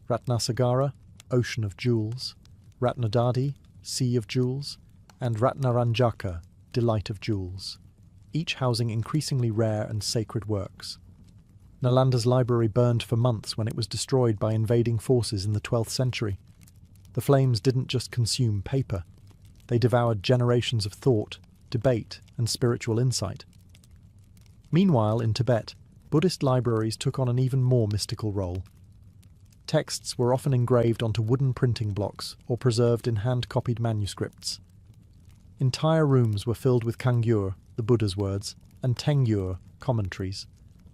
Ratnasagara, Ocean of Jewels; Ratnadadi, Sea of Jewels; and Ratnaranjaka, Delight of Jewels, each housing increasingly rare and sacred works. Nalanda's library burned for months when it was destroyed by invading forces in the 12th century. The flames didn't just consume paper, they devoured generations of thought, debate, and spiritual insight. Meanwhile, in Tibet, Buddhist libraries took on an even more mystical role. Texts were often engraved onto wooden printing blocks or preserved in hand-copied manuscripts. Entire rooms were filled with kangyur, the Buddha's words, and tengyur, commentaries,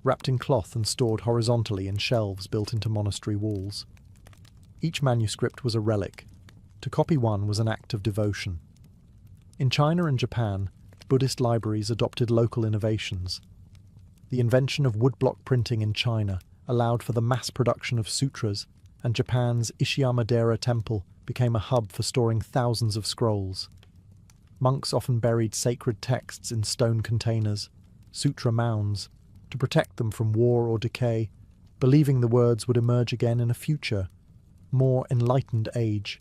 wrapped in cloth and stored horizontally in shelves built into monastery walls. Each manuscript was a relic. To copy one was an act of devotion. In China and Japan, Buddhist libraries adopted local innovations. The invention of woodblock printing in China allowed for the mass production of sutras, and Japan's Ishiyamadera temple became a hub for storing thousands of scrolls. Monks often buried sacred texts in stone containers, sutra mounds, to protect them from war or decay, believing the words would emerge again in a future, more enlightened age.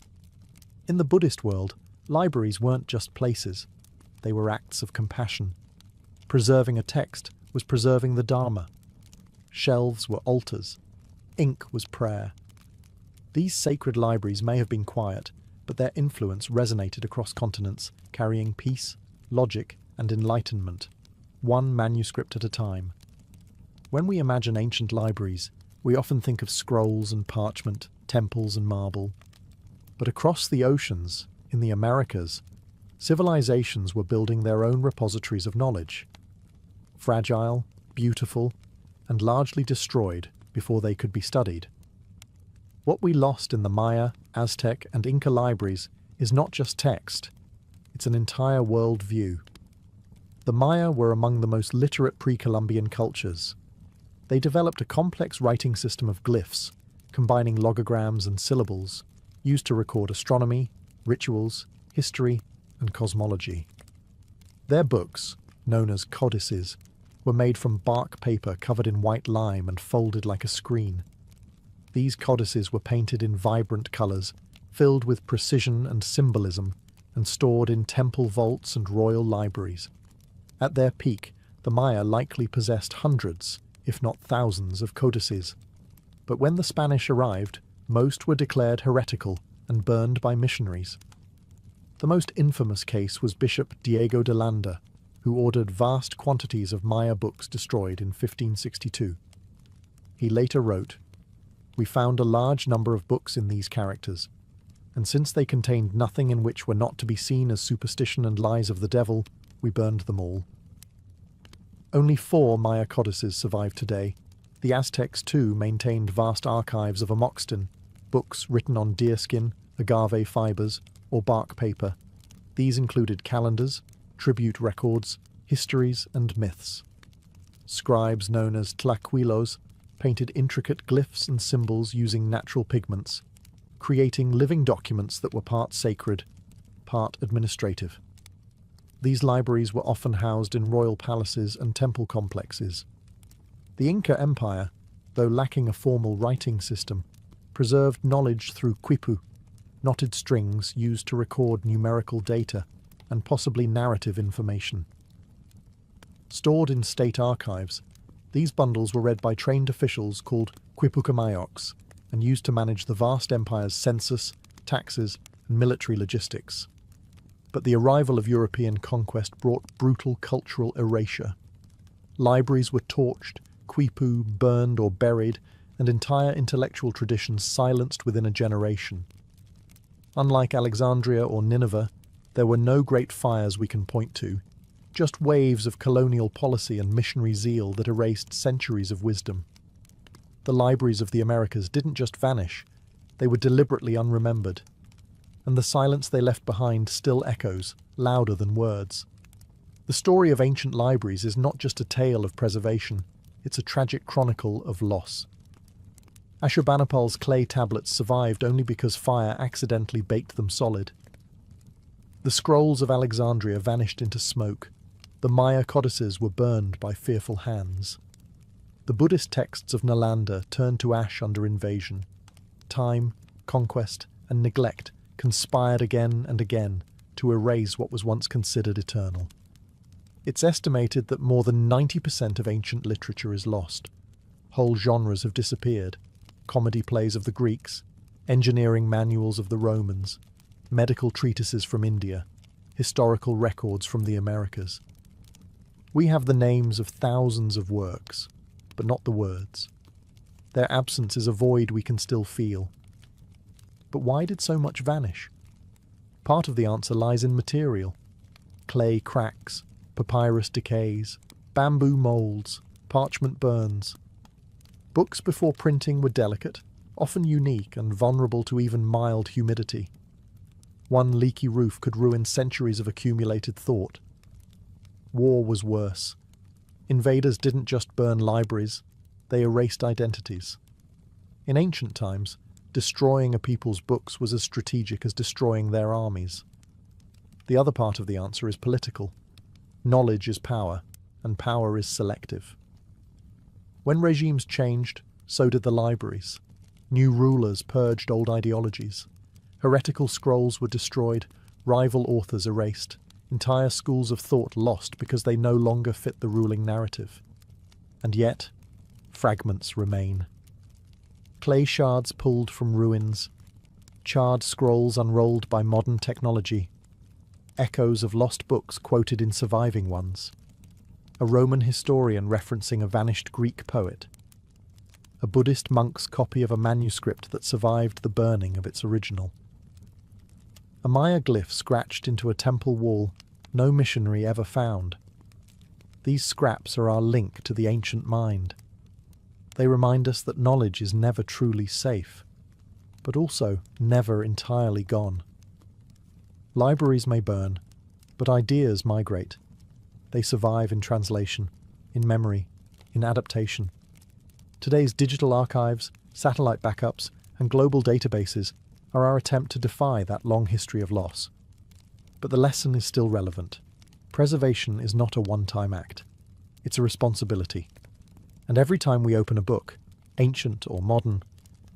In the Buddhist world, libraries weren't just places, they were acts of compassion. Preserving a text was preserving the Dharma. Shelves were altars. Ink was prayer. These sacred libraries may have been quiet, but their influence resonated across continents, carrying peace, logic, and enlightenment, one manuscript at a time. When we imagine ancient libraries, we often think of scrolls and parchment, temples and marble. But across the oceans, in the Americas, civilizations were building their own repositories of knowledge. Fragile, beautiful, and largely destroyed before they could be studied. What we lost in the Maya, Aztec, and Inca libraries is not just text, it's an entire world view. The Maya were among the most literate pre-Columbian cultures. They developed a complex writing system of glyphs, combining logograms and syllables, used to record astronomy, rituals, history, and cosmology. Their books, known as codices, were made from bark paper covered in white lime and folded like a screen. These codices were painted in vibrant colours, filled with precision and symbolism, and stored in temple vaults and royal libraries. At their peak, the Maya likely possessed hundreds, if not thousands, of codices. But when the Spanish arrived, most were declared heretical and burned by missionaries. The most infamous case was Bishop Diego de Landa, who ordered vast quantities of Maya books destroyed in 1562. He later wrote, "We found a large number of books in these characters, and since they contained nothing in which were not to be seen as superstition and lies of the devil, we burned them all." Only 4 Maya codices survive today. The Aztecs, too, maintained vast archives of amoxtin, books written on deerskin, agave fibers, or bark paper. These included calendars, tribute records, histories, and myths. Scribes known as tlaquilos painted intricate glyphs and symbols using natural pigments, creating living documents that were part sacred, part administrative. These libraries were often housed in royal palaces and temple complexes. The Inca Empire, though lacking a formal writing system, preserved knowledge through quipu, knotted strings used to record numerical data and possibly narrative information. Stored in state archives, these bundles were read by trained officials called quipucamayos and used to manage the vast empire's census, taxes, and military logistics. But the arrival of European conquest brought brutal cultural erasure. Libraries were torched, quipu burned or buried, and entire intellectual traditions silenced within a generation. Unlike Alexandria or Nineveh, there were no great fires we can point to, just waves of colonial policy and missionary zeal that erased centuries of wisdom. The libraries of the Americas didn't just vanish, they were deliberately unremembered. And the silence they left behind still echoes, louder than words. The story of ancient libraries is not just a tale of preservation, it's a tragic chronicle of loss. Ashurbanipal's clay tablets survived only because fire accidentally baked them solid. The scrolls of Alexandria vanished into smoke. The Maya codices were burned by fearful hands. The Buddhist texts of Nalanda turned to ash under invasion. Time, conquest, and neglect conspired again and again to erase what was once considered eternal. It's estimated that more than 90% of ancient literature is lost. Whole genres have disappeared. Comedy plays of the Greeks, engineering manuals of the Romans, medical treatises from India, historical records from the Americas. We have the names of thousands of works, but not the words. Their absence is a void we can still feel. But why did so much vanish? Part of the answer lies in material. Clay cracks, papyrus decays, bamboo molds, parchment burns. Books before printing were delicate, often unique and vulnerable to even mild humidity. One leaky roof could ruin centuries of accumulated thought. War was worse. Invaders didn't just burn libraries, they erased identities. In ancient times, destroying a people's books was as strategic as destroying their armies. The other part of the answer is political. Knowledge is power, and power is selective. When regimes changed, so did the libraries. New rulers purged old ideologies. Heretical scrolls were destroyed, rival authors erased, entire schools of thought lost because they no longer fit the ruling narrative. And yet, fragments remain. Clay shards pulled from ruins, charred scrolls unrolled by modern technology, echoes of lost books quoted in surviving ones, a Roman historian referencing a vanished Greek poet, a Buddhist monk's copy of a manuscript that survived the burning of its original. A Maya glyph scratched into a temple wall no missionary ever found. These scraps are our link to the ancient mind. They remind us that knowledge is never truly safe, but also never entirely gone. Libraries may burn, but ideas migrate. They survive in translation, in memory, in adaptation. Today's digital archives, satellite backups, and global databases are our attempt to defy that long history of loss. But the lesson is still relevant. Preservation is not a one-time act. It's a responsibility. And every time we open a book, ancient or modern,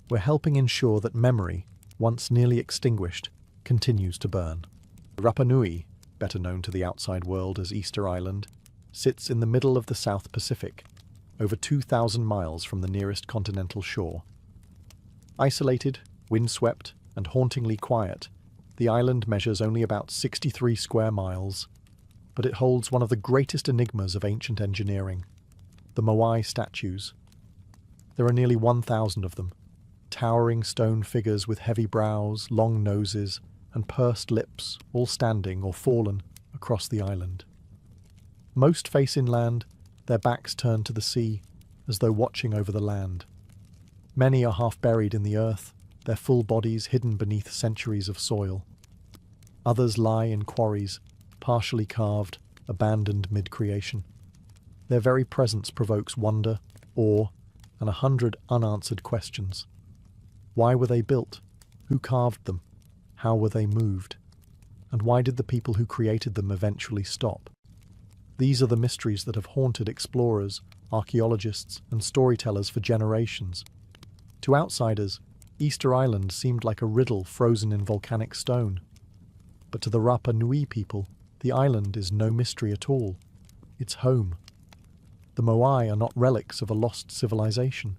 we're helping ensure that memory, once nearly extinguished, continues to burn. Rapa Nui, better known to the outside world as Easter Island, sits in the middle of the South Pacific, over 2,000 miles from the nearest continental shore. Isolated, windswept, and hauntingly quiet, the island measures only about 63 square miles, but it holds one of the greatest enigmas of ancient engineering, the Moai statues. There are nearly 1,000 of them, towering stone figures with heavy brows, long noses, and pursed lips, all standing or fallen across the island. Most face inland, their backs turned to the sea, as though watching over the land. Many are half buried in the earth, their full bodies hidden beneath centuries of soil. Others lie in quarries, partially carved, abandoned mid-creation. Their very presence provokes wonder, awe, and 100 unanswered questions. Why were they built? Who carved them? How were they moved? And why did the people who created them eventually stop? These are the mysteries that have haunted explorers, archaeologists, and storytellers for generations. To outsiders, Easter Island seemed like a riddle frozen in volcanic stone. But to the Rapa Nui people, the island is no mystery at all. It's home. The Moai are not relics of a lost civilization.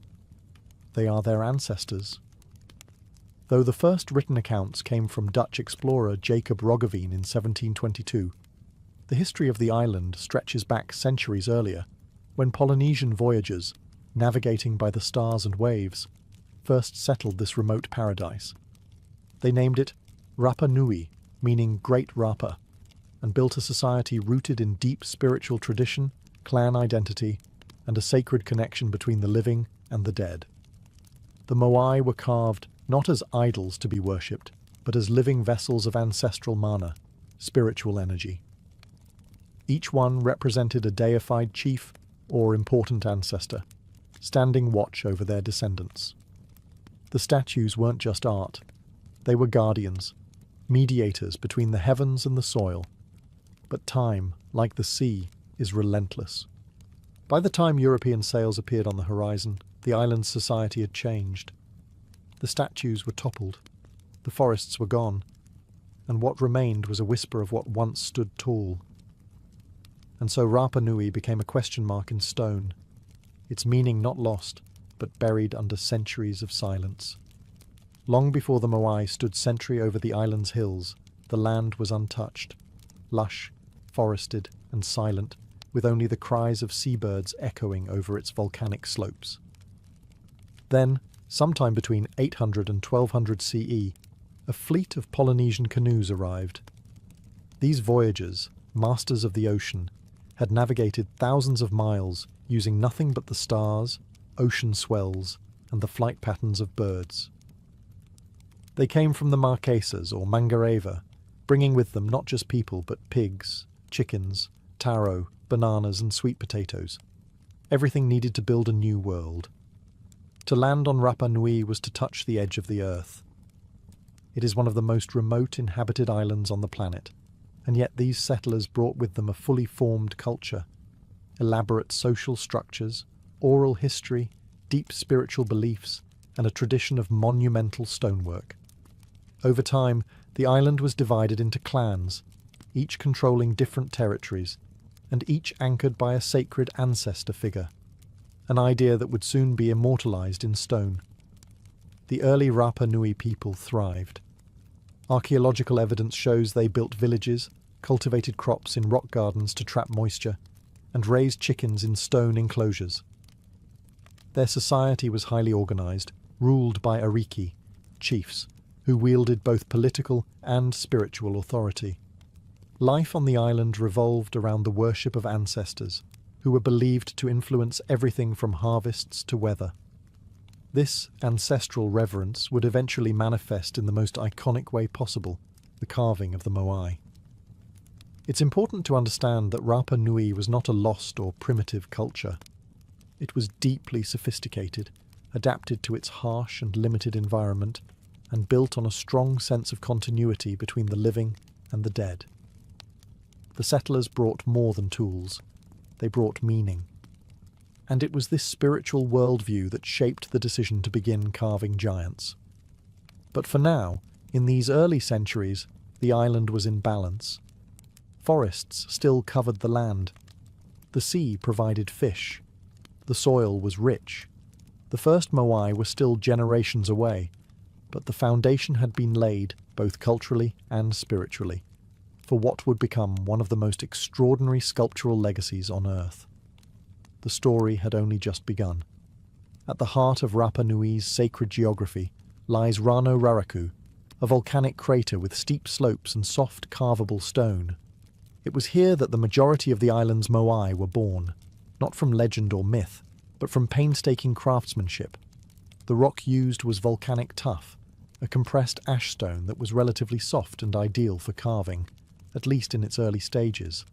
They are their ancestors. Though the first written accounts came from Dutch explorer Jacob Roggeveen in 1722, the history of the island stretches back centuries earlier, when Polynesian voyagers, navigating by the stars and waves, first settled this remote paradise. They named it Rapa Nui, meaning Great Rapa, and built a society rooted in deep spiritual tradition, clan identity, and a sacred connection between the living and the dead. The Moai were carved not as idols to be worshipped, but as living vessels of ancestral mana, spiritual energy. Each one represented a deified chief or important ancestor, standing watch over their descendants. The statues weren't just art. They were guardians, mediators between the heavens and the soil. But time, like the sea, is relentless. By the time European sails appeared on the horizon, the island's society had changed. The statues were toppled, the forests were gone, and what remained was a whisper of what once stood tall. And so Rapa Nui became a question mark in stone, its meaning not lost, but buried under centuries of silence. Long before the Moai stood sentry over the island's hills, the land was untouched, lush, forested, and silent, with only the cries of seabirds echoing over its volcanic slopes. Then, sometime between 800 and 1200 CE, a fleet of Polynesian canoes arrived. These voyagers, masters of the ocean, had navigated thousands of miles using nothing but the stars, ocean swells, and the flight patterns of birds. They came from the Marquesas or Mangareva, bringing with them not just people but pigs, chickens, taro, bananas, and sweet potatoes. Everything needed to build a new world. To land on Rapa Nui was to touch the edge of the earth. It is one of the most remote inhabited islands on the planet, and yet these settlers brought with them a fully formed culture, elaborate social structures, oral history, deep spiritual beliefs, and a tradition of monumental stonework. Over time, the island was divided into clans, each controlling different territories, and each anchored by a sacred ancestor figure, an idea that would soon be immortalized in stone. The early Rapa Nui people thrived. Archaeological evidence shows they built villages, cultivated crops in rock gardens to trap moisture, and raised chickens in stone enclosures. Their society was highly organized, ruled by ariki, chiefs, who wielded both political and spiritual authority. Life on the island revolved around the worship of ancestors, who were believed to influence everything from harvests to weather. This ancestral reverence would eventually manifest in the most iconic way possible, the carving of the Moai. It's important to understand that Rapa Nui was not a lost or primitive culture. It was deeply sophisticated, adapted to its harsh and limited environment, and built on a strong sense of continuity between the living and the dead. The settlers brought more than tools. They brought meaning. And it was this spiritual worldview that shaped the decision to begin carving giants. But for now, in these early centuries, the island was in balance. Forests still covered the land. The sea provided fish. The soil was rich. The first Moai were still generations away, but the foundation had been laid, both culturally and spiritually, for what would become one of the most extraordinary sculptural legacies on Earth. The story had only just begun. At the heart of Rapa Nui's sacred geography lies Rano Raraku, a volcanic crater with steep slopes and soft carvable stone. It was here that the majority of the island's Moai were born, not from legend or myth, but from painstaking craftsmanship. The rock used was volcanic tuff, a compressed ash stone that was relatively soft and ideal for carving, at least in its early stages.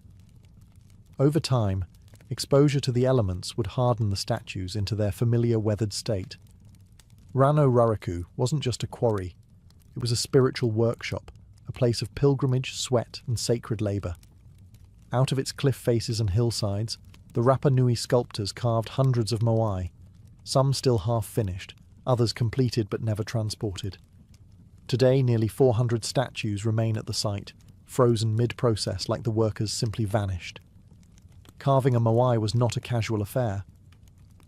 Over time, exposure to the elements would harden the statues into their familiar weathered state. Rano Raraku wasn't just a quarry, it was a spiritual workshop, a place of pilgrimage, sweat, and sacred labour. Out of its cliff faces and hillsides, the Rapa Nui sculptors carved hundreds of Moai, some still half-finished, others completed but never transported. Today, nearly 400 statues remain at the site, frozen mid-process like the workers simply vanished. Carving a Moai was not a casual affair.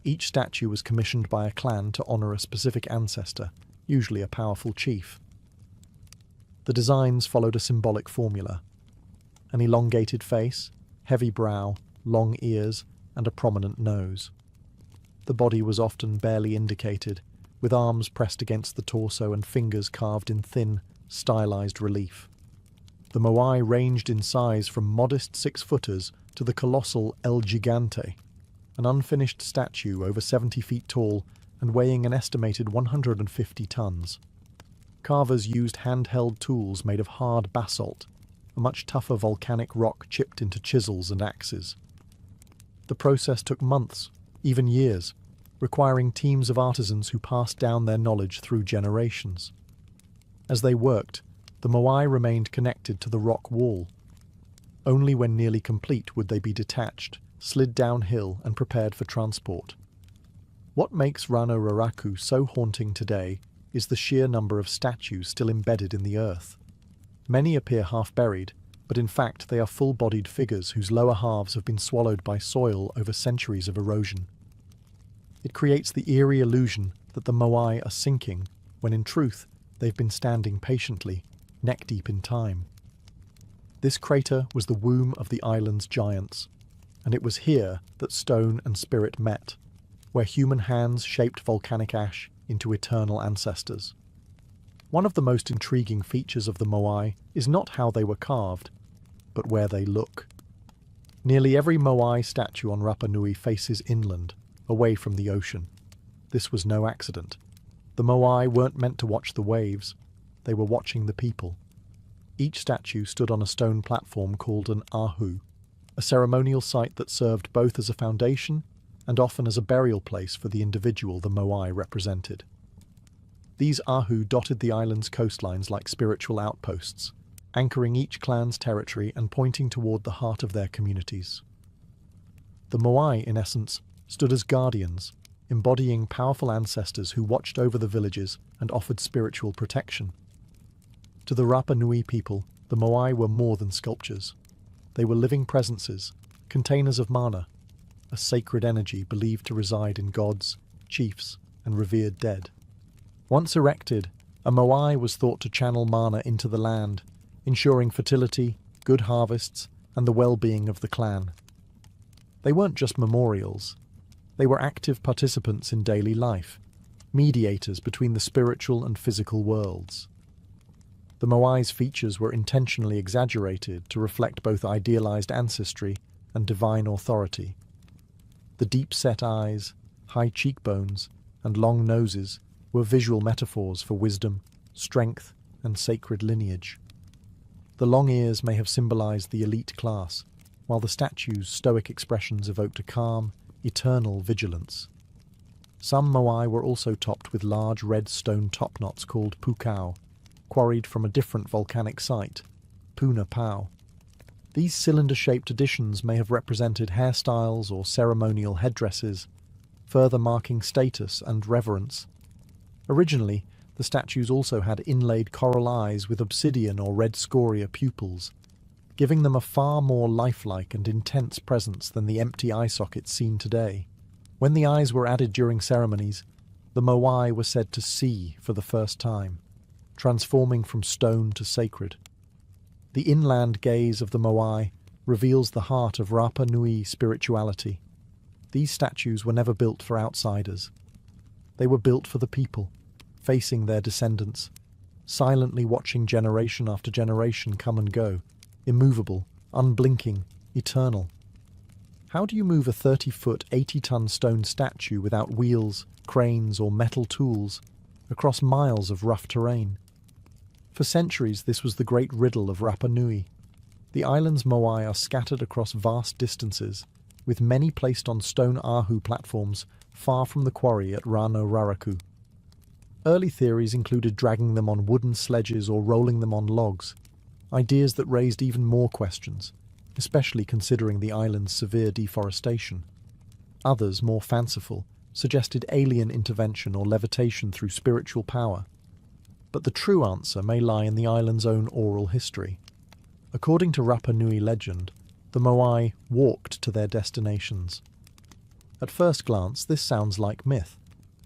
Each statue was commissioned by a clan to honour a specific ancestor, usually a powerful chief. The designs followed a symbolic formula. An elongated face, heavy brow, long ears, and a prominent nose. The body was often barely indicated, with arms pressed against the torso and fingers carved in thin, stylized relief. The Moai ranged in size from modest 6-footers to the colossal El Gigante, an unfinished statue over 70 feet tall and weighing an estimated 150 tons. Carvers used handheld tools made of hard basalt, a much tougher volcanic rock chipped into chisels and axes. The process took months, even years, requiring teams of artisans who passed down their knowledge through generations. As they worked, the Moai remained connected to the rock wall. Only when nearly complete would they be detached, slid downhill and prepared for transport. What makes Rano Raraku so haunting today is the sheer number of statues still embedded in the earth. Many appear half-buried, but in fact they are full-bodied figures whose lower halves have been swallowed by soil over centuries of erosion. It creates the eerie illusion that the Moai are sinking, when in truth they've been standing patiently, neck-deep in time. This crater was the womb of the island's giants, and it was here that stone and spirit met, where human hands shaped volcanic ash into eternal ancestors. One of the most intriguing features of the Moai is not how they were carved, but where they look. Nearly every Moai statue on Rapa Nui faces inland, away from the ocean. This was no accident. The Moai weren't meant to watch the waves, they were watching the people. Each statue stood on a stone platform called an ahu, a ceremonial site that served both as a foundation and often as a burial place for the individual the Moai represented. These ahu dotted the island's coastlines like spiritual outposts, anchoring each clan's territory and pointing toward the heart of their communities. The Moai, in essence, stood as guardians, embodying powerful ancestors who watched over the villages and offered spiritual protection. To the Rapa Nui people, the Moai were more than sculptures. They were living presences, containers of mana, a sacred energy believed to reside in gods, chiefs, and revered dead. Once erected, a Moai was thought to channel mana into the land, ensuring fertility, good harvests, and the well-being of the clan. They weren't just memorials. They were active participants in daily life, mediators between the spiritual and physical worlds. The Moai's features were intentionally exaggerated to reflect both idealized ancestry and divine authority. The deep-set eyes, high cheekbones, and long noses were visual metaphors for wisdom, strength, and sacred lineage. The long ears may have symbolized the elite class, while the statue's stoic expressions evoked a calm, eternal vigilance. Some Moai were also topped with large red stone topknots called pukao, quarried from a different volcanic site, Puna Pau. These cylinder-shaped additions may have represented hairstyles or ceremonial headdresses, further marking status and reverence. Originally, the statues also had inlaid coral eyes with obsidian or red scoria pupils, giving them a far more lifelike and intense presence than the empty eye sockets seen today. When the eyes were added during ceremonies, the moai were said to see for the first time, transforming from stone to sacred. The inland gaze of the moai reveals the heart of Rapa Nui spirituality. These statues were never built for outsiders. They were built for the people, facing their descendants, silently watching generation after generation come and go, immovable, unblinking, eternal. How do you move a 30-foot, 80-ton stone statue without wheels, cranes, or metal tools across miles of rough terrain? For centuries, this was the great riddle of Rapa Nui. The island's moai are scattered across vast distances, with many placed on stone ahu platforms far from the quarry at Rano Raraku. Early theories included dragging them on wooden sledges or rolling them on logs, ideas that raised even more questions, especially considering the island's severe deforestation. Others, more fanciful, suggested alien intervention or levitation through spiritual power. But the true answer may lie in the island's own oral history. According to Rapa Nui legend, the moai walked to their destinations. At first glance, this sounds like myth,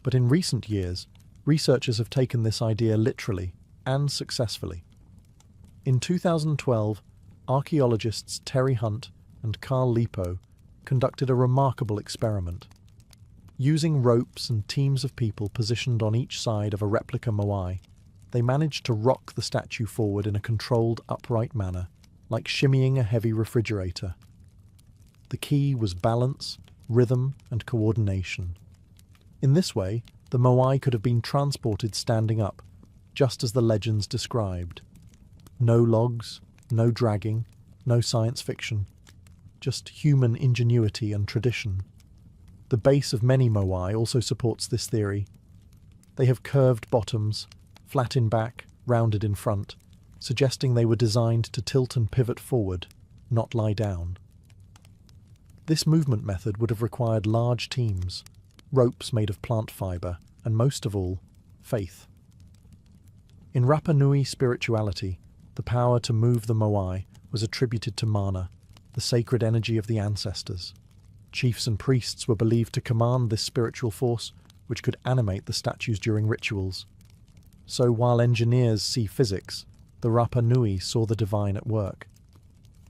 but in recent years, researchers have taken this idea literally and successfully. In 2012, archaeologists Terry Hunt and Carl Lipo conducted a remarkable experiment. Using ropes and teams of people positioned on each side of a replica moai, they managed to rock the statue forward in a controlled, upright manner, like shimmying a heavy refrigerator. The key was balance, rhythm, and coordination. In this way, the moai could have been transported standing up, just as the legends described. No logs, no dragging, no science fiction, just human ingenuity and tradition. The base of many moai also supports this theory. They have curved bottoms, flat in back, rounded in front, suggesting they were designed to tilt and pivot forward, not lie down. This movement method would have required large teams, ropes made of plant fibre, and most of all, faith. In Rapa Nui spirituality, the power to move the moai was attributed to mana, the sacred energy of the ancestors. Chiefs and priests were believed to command this spiritual force, which could animate the statues during rituals. So while engineers see physics, the Rapa Nui saw the divine at work.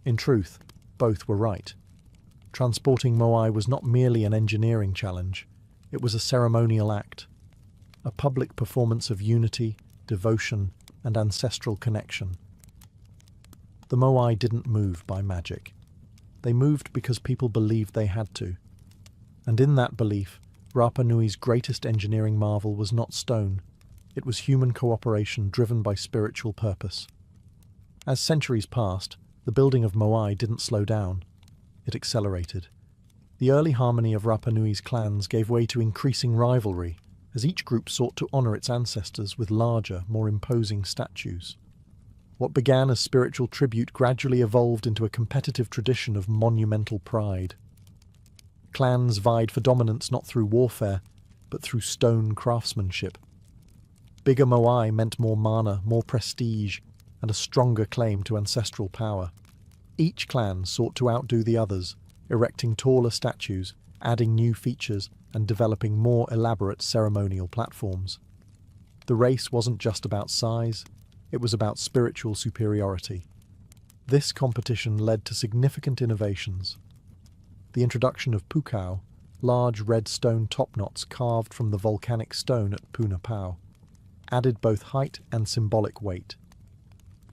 In truth, both were right. Transporting moai was not merely an engineering challenge, it was a ceremonial act, a public performance of unity, devotion, and ancestral connection. The moai didn't move by magic. They moved because people believed they had to. And in that belief, Rapa Nui's greatest engineering marvel was not stone. It was human cooperation driven by spiritual purpose. As centuries passed, the building of moai didn't slow down. It accelerated. The early harmony of Rapa Nui's clans gave way to increasing rivalry, as each group sought to honour its ancestors with larger, more imposing statues. What began as spiritual tribute gradually evolved into a competitive tradition of monumental pride. Clans vied for dominance not through warfare, but through stone craftsmanship. Bigger moai meant more mana, more prestige, and a stronger claim to ancestral power. Each clan sought to outdo the others, erecting taller statues, adding new features, and developing more elaborate ceremonial platforms. The race wasn't just about size, it was about spiritual superiority. This competition led to significant innovations. The introduction of pukau, large red stone topknots carved from the volcanic stone at Puna Pau, added both height and symbolic weight.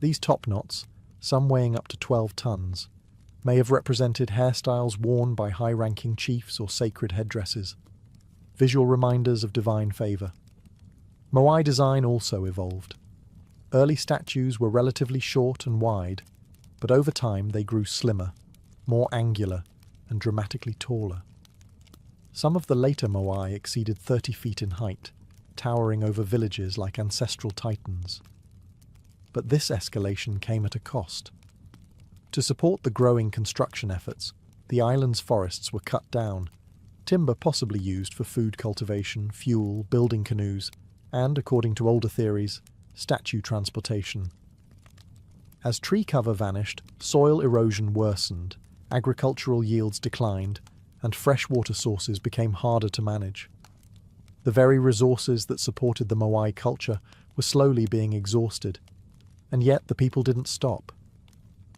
These topknots, some weighing up to 12 tons, may have represented hairstyles worn by high-ranking chiefs or sacred headdresses, visual reminders of divine favour. Moai design also evolved. Early statues were relatively short and wide, but over time they grew slimmer, more angular, and dramatically taller. Some of the later moai exceeded 30 feet in height, towering over villages like ancestral titans. But this escalation came at a cost. To support the growing construction efforts, the island's forests were cut down, timber possibly used for food cultivation, fuel, building canoes, and, according to older theories, statue transportation. As tree cover vanished, soil erosion worsened, agricultural yields declined, and freshwater sources became harder to manage. The very resources that supported the Moai culture were slowly being exhausted, and yet the people didn't stop.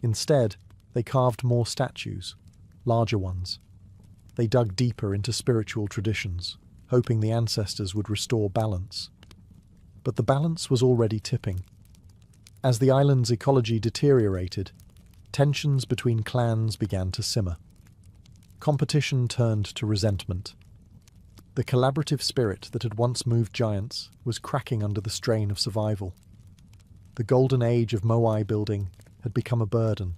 Instead, they carved more statues, larger ones. They dug deeper into spiritual traditions, hoping the ancestors would restore balance. But the balance was already tipping. As the island's ecology deteriorated, tensions between clans began to simmer. Competition turned to resentment. The collaborative spirit that had once moved giants was cracking under the strain of survival. The golden age of Moai building had become a burden.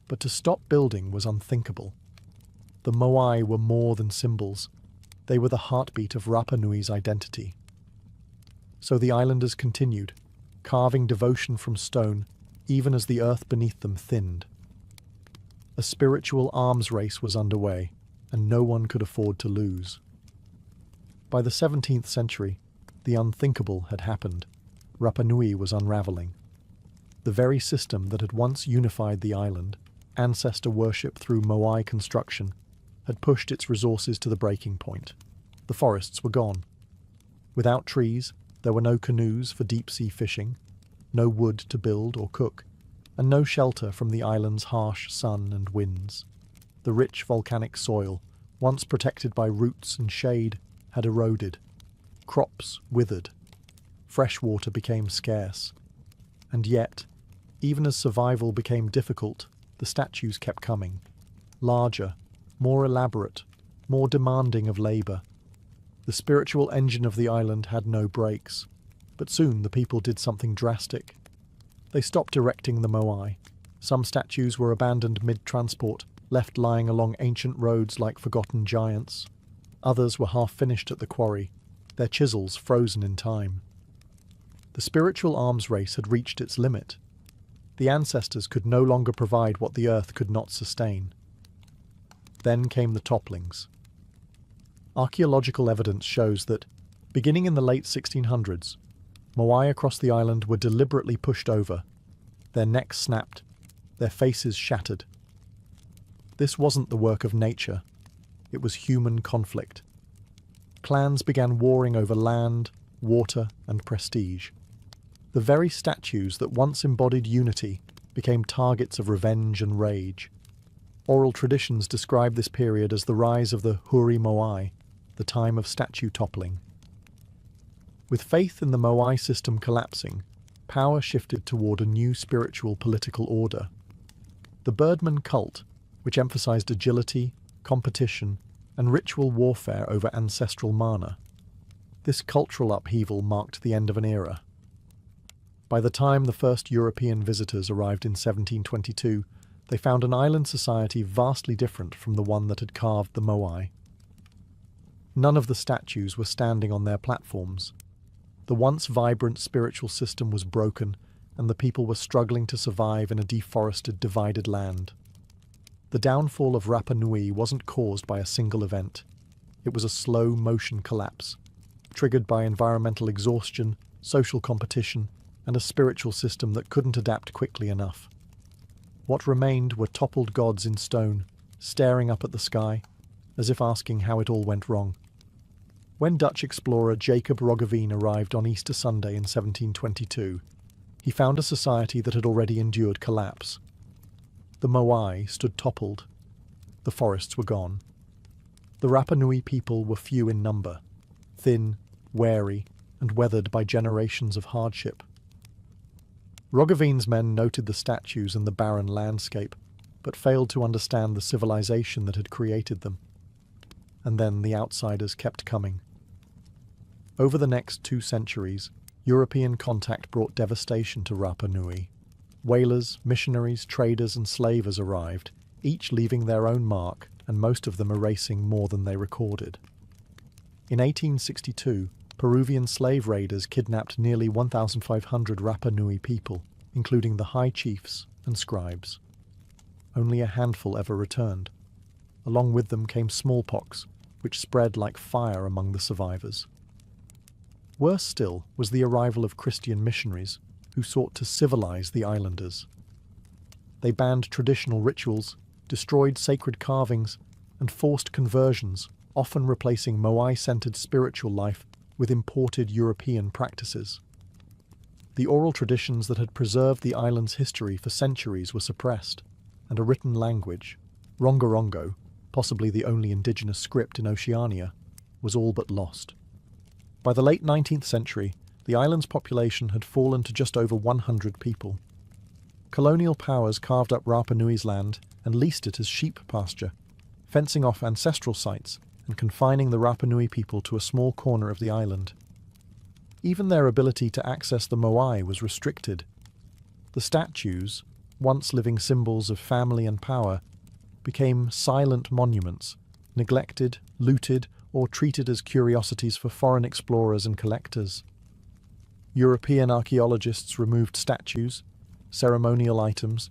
But to stop building was unthinkable. The Moai were more than symbols. They were the heartbeat of Rapa Nui's identity. So the islanders continued, carving devotion from stone, even as the earth beneath them thinned. A spiritual arms race was underway, and no one could afford to lose. By the 17th century, the unthinkable had happened. Rapa Nui was unraveling. The very system that had once unified the island, ancestor worship through Moai construction, had pushed its resources to the breaking point. The forests were gone. Without trees, there were no canoes for deep-sea fishing, no wood to build or cook, and no shelter from the island's harsh sun and winds. The rich volcanic soil, once protected by roots and shade, had eroded. Crops withered. Fresh water became scarce. And yet, even as survival became difficult, the statues kept coming. Larger, more elaborate, more demanding of labour. The spiritual engine of the island had no brakes. But soon the people did something drastic. They stopped erecting the Moai. Some statues were abandoned mid-transport, left lying along ancient roads like forgotten giants. Others were half-finished at the quarry, their chisels frozen in time. The spiritual arms race had reached its limit. The ancestors could no longer provide what the earth could not sustain. Then came the topplings. Archaeological evidence shows that, beginning in the late 1600s, Moai across the island were deliberately pushed over, their necks snapped, their faces shattered. This wasn't the work of nature, it was human conflict. Clans began warring over land, water, and prestige. The very statues that once embodied unity became targets of revenge and rage. Oral traditions describe this period as the rise of the Huri Moai, the time of statue toppling. With faith in the Moai system collapsing, power shifted toward a new spiritual political order. The Birdman cult, which emphasized agility, competition, and ritual warfare over ancestral mana. This cultural upheaval marked the end of an era. By the time the first European visitors arrived in 1722, they found an island society vastly different from the one that had carved the Moai. None of the statues were standing on their platforms. The once vibrant spiritual system was broken, and the people were struggling to survive in a deforested, divided land. The downfall of Rapa Nui wasn't caused by a single event. It was a slow-motion collapse, triggered by environmental exhaustion, social competition, and a spiritual system that couldn't adapt quickly enough. What remained were toppled gods in stone, staring up at the sky, as if asking how it all went wrong. When Dutch explorer Jacob Roggeveen arrived on Easter Sunday in 1722, he found a society that had already endured collapse. The Moai stood toppled. The forests were gone. The Rapa Nui people were few in number, thin, wary, and weathered by generations of hardship. Roggeveen's men noted the statues and the barren landscape, but failed to understand the civilization that had created them. And then the outsiders kept coming. Over the next 2 centuries, European contact brought devastation to Rapa Nui. Whalers, missionaries, traders, and slavers arrived, each leaving their own mark, and most of them erasing more than they recorded. In 1862, Peruvian slave raiders kidnapped nearly 1,500 Rapa Nui people, including the high chiefs and scribes. only a handful ever returned. Along with them came smallpox, which spread like fire among the survivors. Worse still was the arrival of Christian missionaries who sought to civilize the islanders. They banned traditional rituals, destroyed sacred carvings, and forced conversions, often replacing Moai-centered spiritual life with imported European practices. The oral traditions that had preserved the island's history for centuries were suppressed, and a written language, Rongorongo, possibly the only indigenous script in Oceania, was all but lost. By the late 19th century, the island's population had fallen to just over 100 people. Colonial powers carved up Rapa Nui's land and leased it as sheep pasture, fencing off ancestral sites and confining the Rapa Nui people to a small corner of the island. Even their ability to access the Moai was restricted. The statues, once living symbols of family and power, became silent monuments, neglected, looted, or treated as curiosities for foreign explorers and collectors. European archaeologists removed statues, ceremonial items,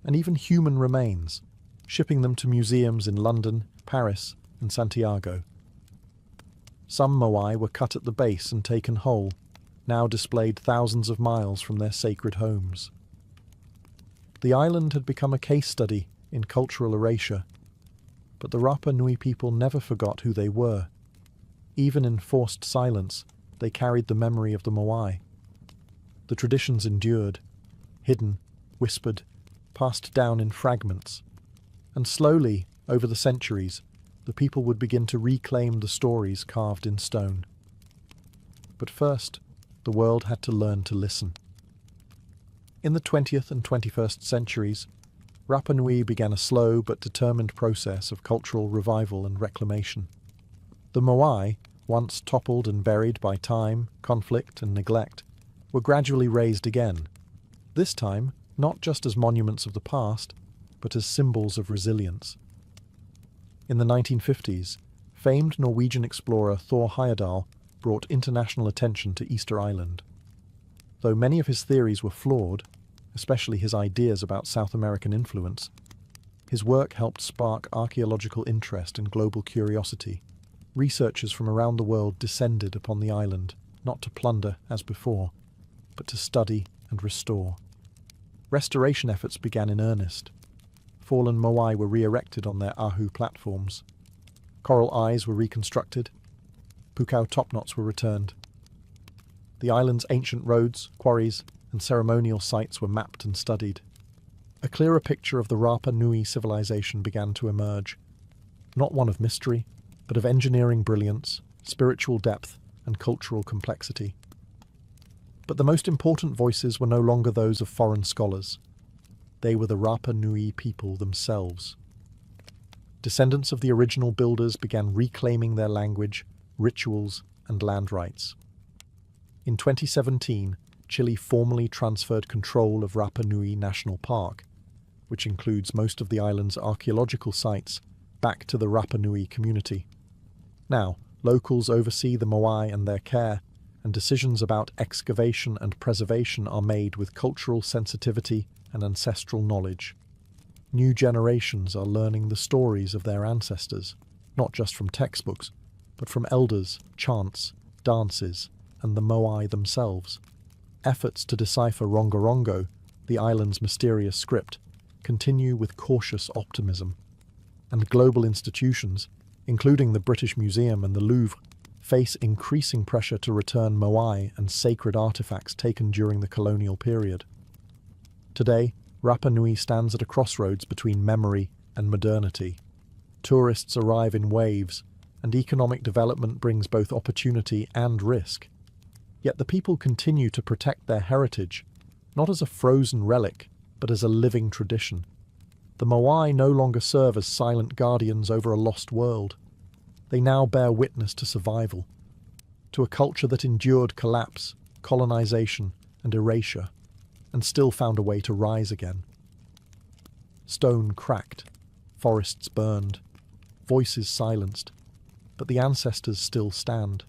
and even human remains, shipping them to museums in London, Paris, and Santiago. Some Moai were cut at the base and taken whole, now displayed thousands of miles from their sacred homes. The island had become a case study in cultural erasure, but the Rapa Nui people never forgot who they were. Even in forced silence, they carried the memory of the Moai. The traditions endured, hidden, whispered, passed down in fragments, and slowly, over the centuries, the people would begin to reclaim the stories carved in stone. But first, the world had to learn to listen. In the 20th and 21st centuries, Rapa Nui began a slow but determined process of cultural revival and reclamation. The Moai, once toppled and buried by time, conflict, and neglect, were gradually raised again, this time not just as monuments of the past, but as symbols of resilience. In the 1950s, famed Norwegian explorer Thor Heyerdahl brought international attention to Easter Island. Though many of his theories were flawed, especially his ideas about South American influence, his work helped spark archaeological interest and global curiosity. Researchers from around the world descended upon the island, not to plunder as before, but to study and restore. Restoration efforts began in earnest. Fallen Moai were re-erected on their ahu platforms. Coral eyes were reconstructed. Pukao topknots were returned. The island's ancient roads, quarries, and ceremonial sites were mapped and studied. A clearer picture of the Rapa Nui civilization began to emerge, not one of mystery, but of engineering brilliance, spiritual depth, and cultural complexity. But the most important voices were no longer those of foreign scholars. They were the Rapa Nui people themselves. Descendants of the original builders began reclaiming their language, rituals, and land rights. In 2017, Chile formally transferred control of Rapa Nui National Park, which includes most of the island's archaeological sites, back to the Rapa Nui community. Now, locals oversee the Moai and their care, and decisions about excavation and preservation are made with cultural sensitivity and ancestral knowledge. New generations are learning the stories of their ancestors, not just from textbooks, but from elders, chants, dances, and the Moai themselves. Efforts to decipher Rongorongo, the island's mysterious script, continue with cautious optimism. And global institutions, including the British Museum and the Louvre, face increasing pressure to return Moai and sacred artifacts taken during the colonial period. Today, Rapa Nui stands at a crossroads between memory and modernity. Tourists arrive in waves, and economic development brings both opportunity and risk. Yet the people continue to protect their heritage, not as a frozen relic, but as a living tradition. The Moai no longer serve as silent guardians over a lost world. They now bear witness to survival, to a culture that endured collapse, colonization, and erasure, and still found a way to rise again. Stone cracked, forests burned, voices silenced, but the ancestors still stand.